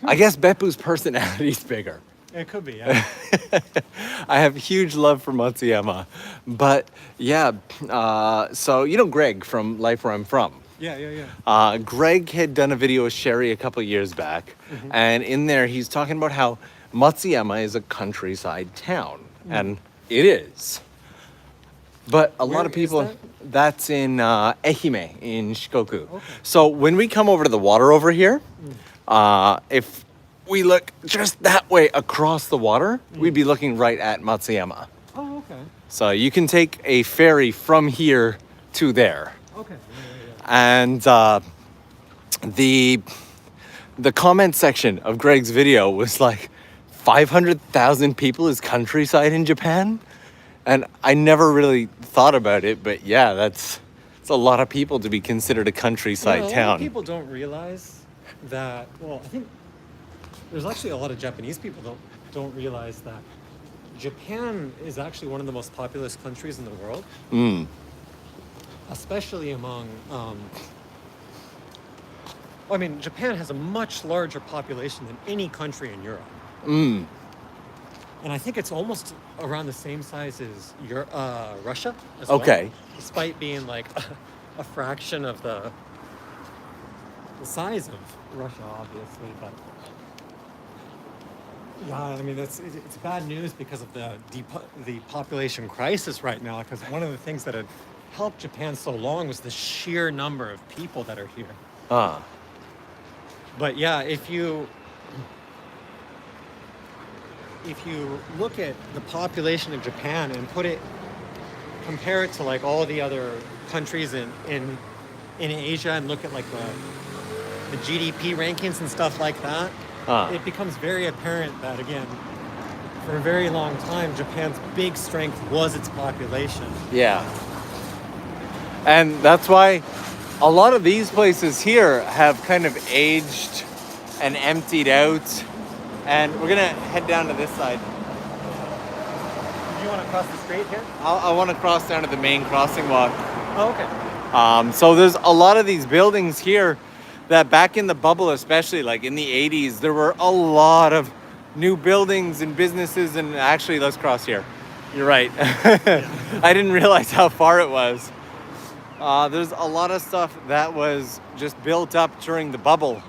I guess Beppu's personality's bigger. It could be, yeah. I have huge love for Matsuyama. But, yeah, so, Greg from Life Where I'm From. Yeah. Greg had done a video with Sherry a couple years back. And in there, he's talking about how Matsuyama is a countryside town. And it is. But a lot of Where is people, that? that's in Ehime in Shikoku. Okay. So when we come over to the water over here, if we look just that way across the water, we'd be looking right at Matsuyama. Oh, okay. So you can take a ferry from here to there. Okay. And the comment section of Greg's video was like, 500,000 people is countryside in Japan? And I never really thought about it, but yeah, it's a lot of people to be considered a countryside A lot town. of people don't realize that. Well, I think there's actually a lot of Japanese people don't realize that Japan is actually one of the most populous countries in the world, especially among. Japan has a much larger population than any country in Europe. And I think it's almost around the same size as Russia as well. Okay. Despite being like a fraction of the size of Russia, obviously. But yeah, it's bad news because of the population crisis right now. Because one of the things that had helped Japan so long was the sheer number of people that are here. But yeah, if you look at the population of Japan and compare it to like all the other countries in Asia and look at like the GDP rankings and stuff like that, it becomes very apparent that, again, for a very long time, Japan's big strength was its population. Yeah. And that's why a lot of these places here have kind of aged and emptied out. And we're gonna head down to this side. Do you want to cross the street here? I want to cross down to the main crossing walk. Oh, okay. So there's a lot of these buildings here that back in the bubble, especially like in the 80s, there were a lot of new buildings and businesses. And actually, let's cross here. You're right. I didn't realize how far it was. There's a lot of stuff that was just built up during the bubble.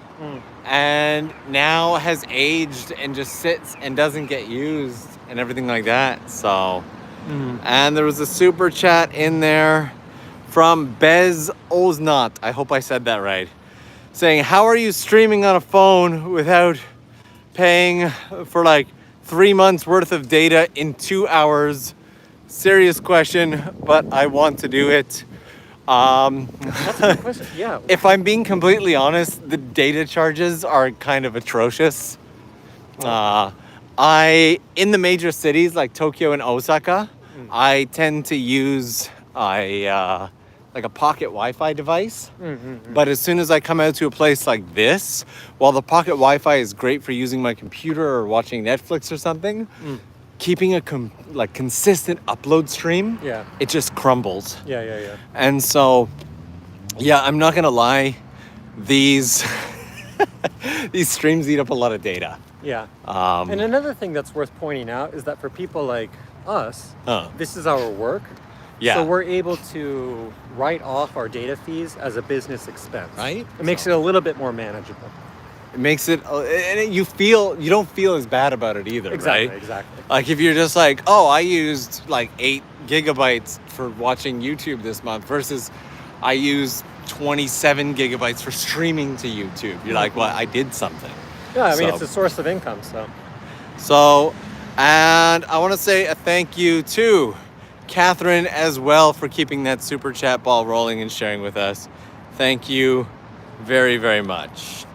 And now has aged and just sits and doesn't get used and everything like that. So, and there was a super chat in there from Bez Oznat. I hope I said that right. Saying, how are you streaming on a phone without paying for like 3 months worth of data in 2 hours? Serious question, but I want to do it. That's a good question. Yeah. If I'm being completely honest, the data charges are kind of atrocious. In the major cities like Tokyo and Osaka, I tend to use a pocket Wi-Fi device. But as soon as I come out to a place like this, while the pocket Wi-Fi is great for using my computer or watching Netflix or something, keeping a consistent upload stream, it just crumbles. Yeah. And so, yeah, I'm not gonna lie, these These streams eat up a lot of data. Yeah. And another thing that's worth pointing out is that for people like us, this is our work. Yeah. So we're able to write off our data fees as a business expense. Right? It makes it a little bit more manageable. It makes it, and you don't feel as bad about it either, Exactly, right? exactly. Like if you're just like, oh, I used like 8 gigabytes for watching YouTube this month versus I used 27 gigabytes for streaming to YouTube. You're like, well, I did something. Yeah, I mean, it's a source of income, So, and I want to say a thank you to Catherine as well for keeping that super chat ball rolling and sharing with us. Thank you very, very much.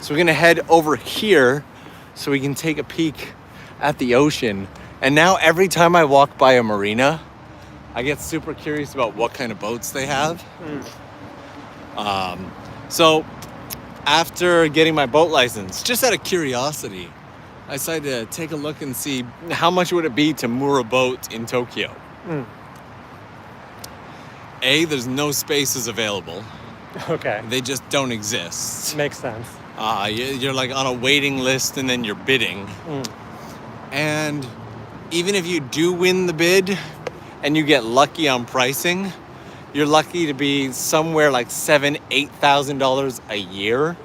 So we're gonna head over here so we can take a peek at the ocean. And now every time I walk by a marina, I get super curious about what kind of boats they have. So after getting my boat license, just out of curiosity, I decided to take a look and see how much would it be to moor a boat in Tokyo. A, there's no spaces available. Okay. They just don't exist. Makes sense. You're like on a waiting list and then you're bidding. And even if you do win the bid and you get lucky on pricing, you're lucky to be somewhere like $7,000-8,000 a year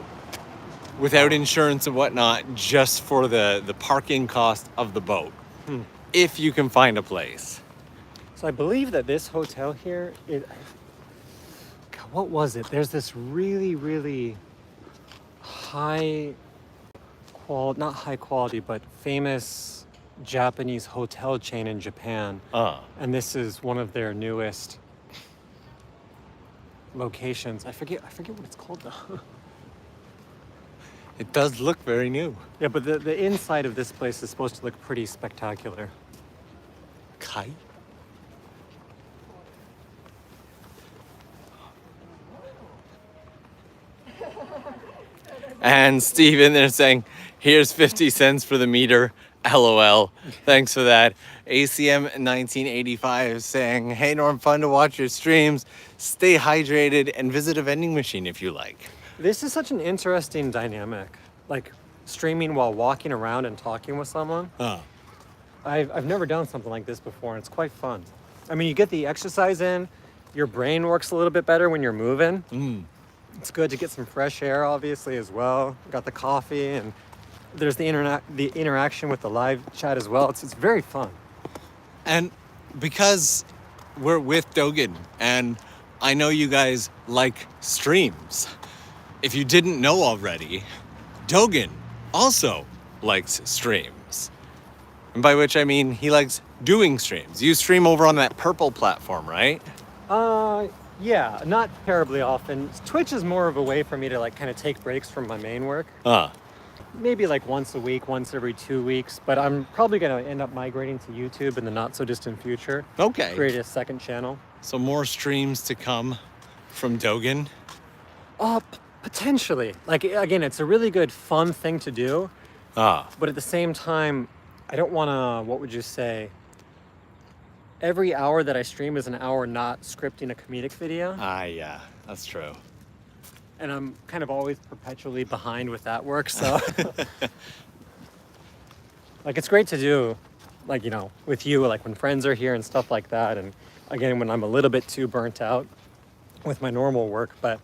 without insurance and whatnot, just for the parking cost of the boat, if you can find a place. So I believe that this hotel here, what was it? There's this really, really not high quality, but famous Japanese hotel chain in Japan. And this is one of their newest locations. I forget what it's called though. It does look very new. Yeah, but the inside of this place is supposed to look pretty spectacular. Kai? And Steve in there saying, here's 50 cents for the meter. LOL. Thanks for that. ACM 1985 saying, hey Norm, fun to watch your streams. Stay hydrated and visit a vending machine if you like. This is such an interesting dynamic. Like streaming while walking around and talking with someone. I've never done something like this before, and it's quite fun. I mean, you get the exercise in, your brain works a little bit better when you're moving. It's good to get some fresh air, obviously, as well. Got the coffee, and there's the interaction with the live chat as well. It's very fun. And because we're with Dogen, and I know you guys like streams, if you didn't know already, Dogen also likes streams. And by which I mean he likes doing streams. You stream over on that purple platform, right? Yeah, not terribly often. Twitch is more of a way for me to like kind of take breaks from my main work. Maybe like once a week, once every 2 weeks, but I'm probably going to end up migrating to YouTube in the not so distant future. Okay. Create a second channel. So more streams to come from Dogen? Potentially. Like, again, it's a really good fun thing to do. But at the same time, I don't want to, what would you say? Every hour that I stream is an hour not scripting a comedic video. Yeah, that's true. And I'm kind of always perpetually behind with that work, so. Like, it's great to do, like, you know, with you, like when friends are here and stuff like that. And again, when I'm a little bit too burnt out with my normal work, but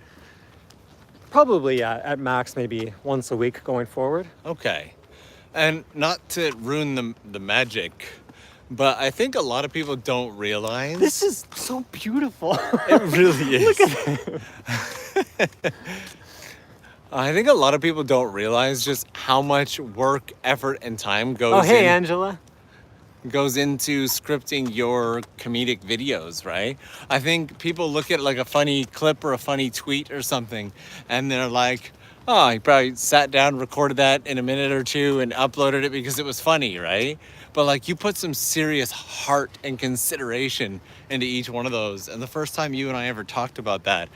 probably at max maybe once a week going forward. Okay. And not to ruin the magic, but I think a lot of people don't realize. This is so beautiful. It really is. Look at it. I think a lot of people don't realize just how much work, effort, and time goes Angela. Goes into scripting your comedic videos, right? I think people look at like a funny clip or a funny tweet or something, and they're like, oh, he probably sat down, recorded that in a minute or two and uploaded it because it was funny, right? But like you put some serious heart and consideration into each one of those. And the first time you and I ever talked about that,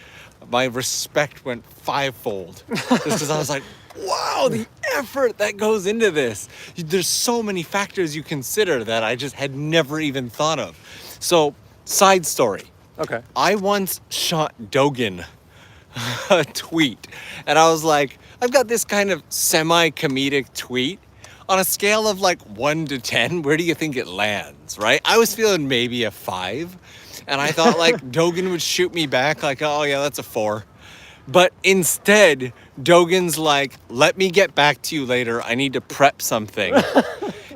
my respect went fivefold. Just because I was like, wow, the effort that goes into this. There's so many factors you consider that I just had never even thought of. So, side story. Okay. I once shot Dogen a tweet. And I was like, I've got this kind of semi-comedic tweet. On a scale of like 1 to 10, where do you think it lands, right? I was feeling maybe a 5. And I thought like Dogen would shoot me back like, oh yeah, that's a 4. But instead, Dogen's like, let me get back to you later. I need to prep something.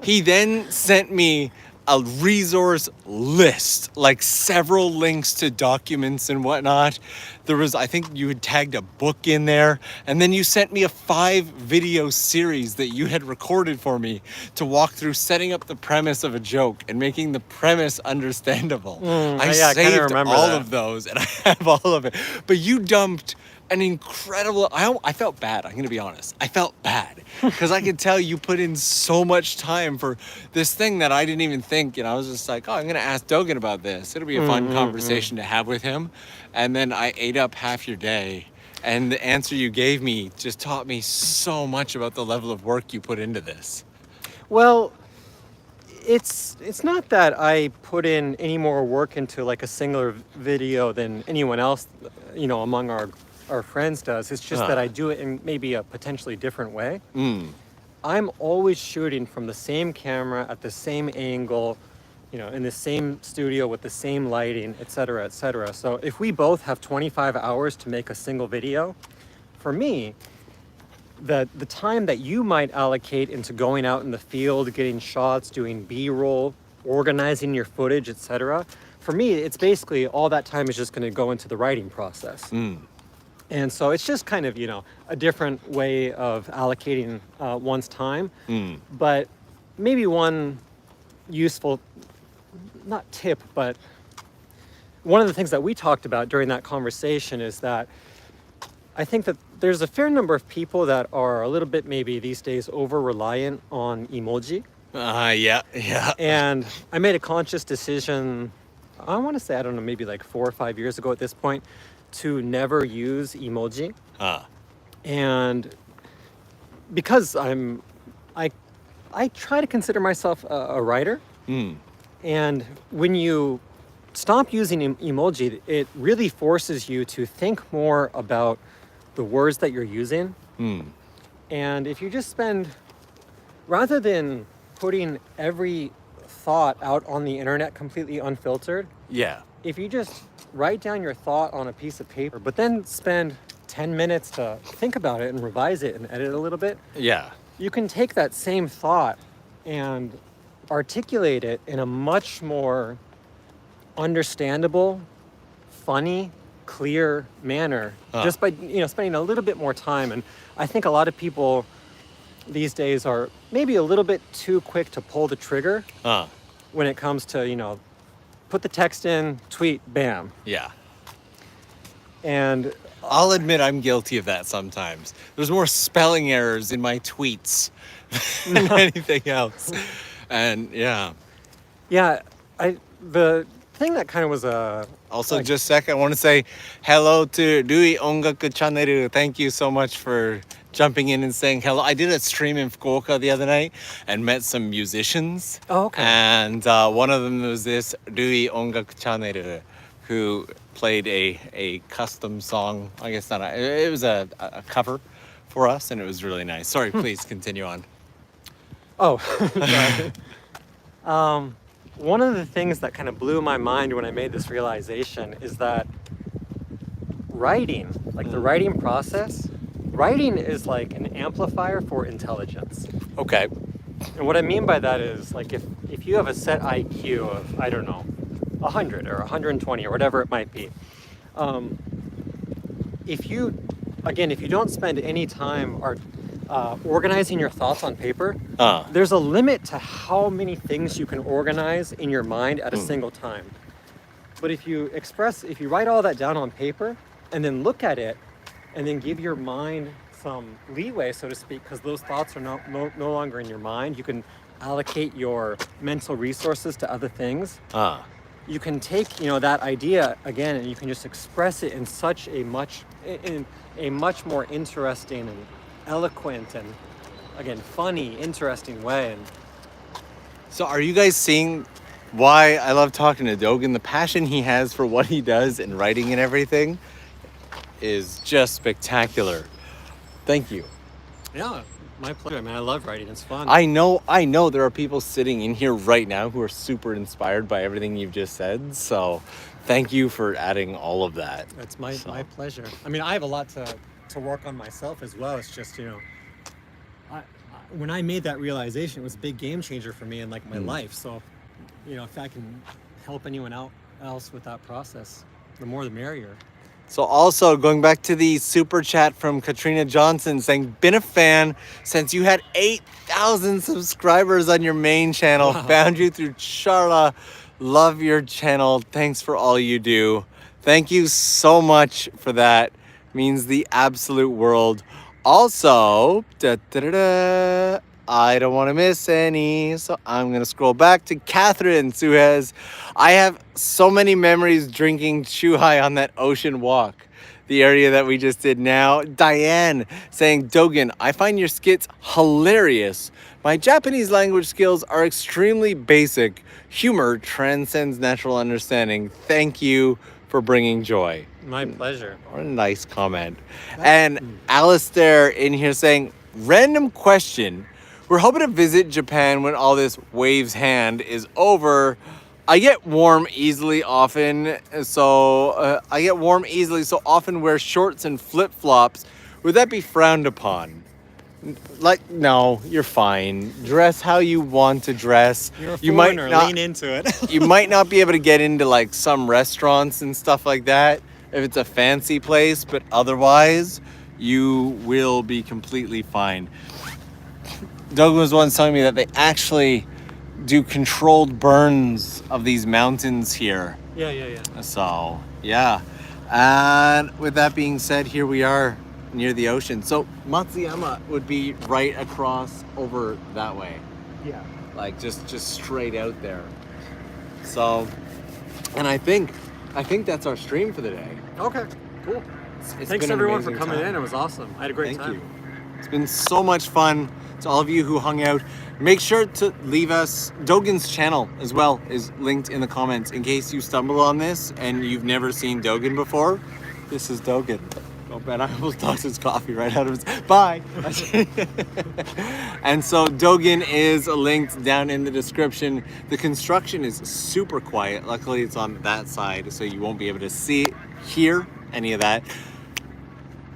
He then sent me a resource list, like several links to documents and whatnot. There was, I think you had tagged a book in there. And then you sent me a 5-video series that you had recorded for me to walk through setting up the premise of a joke and making the premise understandable. I saved all of those and I have all of it. But you dumped an incredible, I felt bad, I'm going to be honest. I felt bad because I could tell you put in so much time for this thing that I didn't even think. And I was just like, oh, I'm going to ask Dogen about this. It'll be a fun conversation to have with him. And then I ate up half your day. And the answer you gave me just taught me so much about the level of work you put into this. Well, it's not that I put in any more work into like a singular video than anyone else, among our friends does. It's just that I do it in maybe a potentially different way. I'm always shooting from the same camera at the same angle, in the same studio with the same lighting, et cetera, et cetera. So if we both have 25 hours to make a single video, for me, the time that you might allocate into going out in the field, getting shots, doing B-roll, organizing your footage, et cetera, for me, it's basically all that time is just going to go into the writing process. And so it's just kind of, a different way of allocating one's time. But maybe one useful, not tip, but one of the things that we talked about during that conversation is that I think that there's a fair number of people that are a little bit maybe these days over-reliant on emoji. Yeah. And I made a conscious decision, I want to say, I don't know, maybe like 4 or 5 years ago at this point, to never use emoji. And because I try to consider myself a writer. And when you stop using emoji, it really forces you to think more about the words that you're using. And if you just spend, rather than putting every thought out on the internet completely unfiltered, if you just write down your thought on a piece of paper, but then spend 10 minutes to think about it and revise it and edit a little bit, you can take that same thought and articulate it in a much more understandable, funny, clear manner, just by spending a little bit more time. And I think a lot of people these days are maybe a little bit too quick to pull the trigger when it comes to put the text in, tweet, bam. And I'll admit I'm guilty of that sometimes. There's more spelling errors in my tweets than anything else. And the thing that kind of was also, just a sec, I want to say hello to Rui Ongaku Channel. Thank you so much for jumping in and saying hello. I did a stream in Fukuoka the other night and met some musicians. Oh, okay. And one of them was this Rui Ongaku Channel, who played a custom song. I guess not. It was a cover for us, and it was really nice. Sorry, please continue on. Oh, one of the things that kind of blew my mind when I made this realization is that writing, like the writing process, writing is like an amplifier for intelligence. Okay. And what I mean by that is, like, if you have a set IQ of, I don't know, 100 or 120 or whatever it might be, if you don't spend any time organizing your thoughts on paper, there's a limit to how many things you can organize in your mind at a single time. But if you write all that down on paper and then look at it and then give your mind some leeway, so to speak, because those thoughts are no longer in your mind, you can allocate your mental resources to other things. You can take that idea again and you can just express it in such a much more interesting and eloquent and, again, funny, interesting way. And so are you guys seeing why I love talking to Dogen? The passion he has for what he does and writing and everything is just spectacular. Thank you. Yeah, my pleasure. I mean, I love writing. It's fun. I know there are people sitting in here right now who are super inspired by everything you've just said. So thank you for adding all of that. That's my pleasure. I mean, I have a lot to work on myself as well. It's just, when I made that realization, it was a big game changer for me in like my life. So, if I can help anyone else with that process, the more the merrier. So also going back to the super chat from Katrina Johnson saying, been a fan since you had 8,000 subscribers on your main channel. Wow. Found you through Charla. Love your channel. Thanks for all you do. Thank you so much for that. Means the absolute world. Also, I don't want to miss any, so I'm going to scroll back to Catherine, who has, I have so many memories drinking Chuhai on that ocean walk, the area that we just did now. Diane saying, Dogen, I find your skits hilarious. My Japanese language skills are extremely basic. Humor transcends natural understanding. Thank you for bringing joy. My pleasure. What a nice comment. And Alistair in here saying, random question. We're hoping to visit Japan when all this waves hand is over. I get warm easily often, so often wear shorts and flip-flops. Would that be frowned upon? No, you're fine. Dress how you want to dress. You're a You might foreigner, not lean into it. you might not be able to get into like some restaurants and stuff like that if it's a fancy place, but otherwise you will be completely fine. Doug was once telling me that they actually do controlled burns of these mountains here. Yeah. So, yeah. And with that being said, here we are near the ocean. So Matsuyama would be right across over that way. Yeah. Like just straight out there. So, and I think that's our stream for the day. Okay, cool. It's Thanks been an everyone for amazing coming time. in. It was awesome. I had a great Thank time. you. It's been so much fun. To all of you who hung out, make sure to leave us. Dogen's channel as well is linked in the comments in case you stumble on this and you've never seen Dogen before. This is Dogen. Oh man, I almost tossed his coffee right out of his. Bye. And so Dogen is linked down in the description. The construction is super quiet. Luckily, it's on that side, so you won't be able to hear any of that.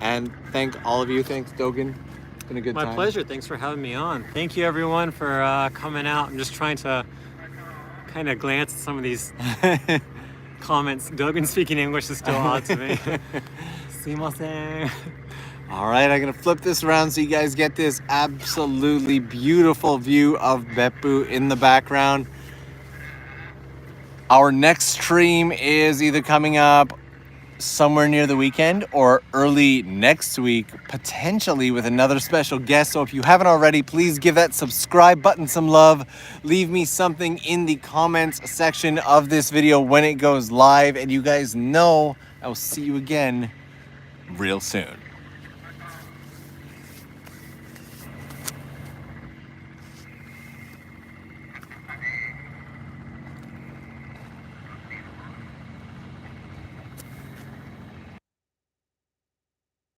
And thank all of you. Thanks, Dogen. It's been a good time. My pleasure. Thanks for having me on. Thank you, everyone, for coming out. I'm just trying to kind of glance at some of these comments. Dogen speaking English is still odd to me. Sumimasen. All right, I'm going to flip this around so you guys get this absolutely beautiful view of Beppu in the background. Our next stream is either coming up somewhere near the weekend or early next week, potentially with another special guest. So if you haven't already, please give that subscribe button some love. Leave me something in the comments section of this video when it goes live. And you guys know I'll see you again real soon.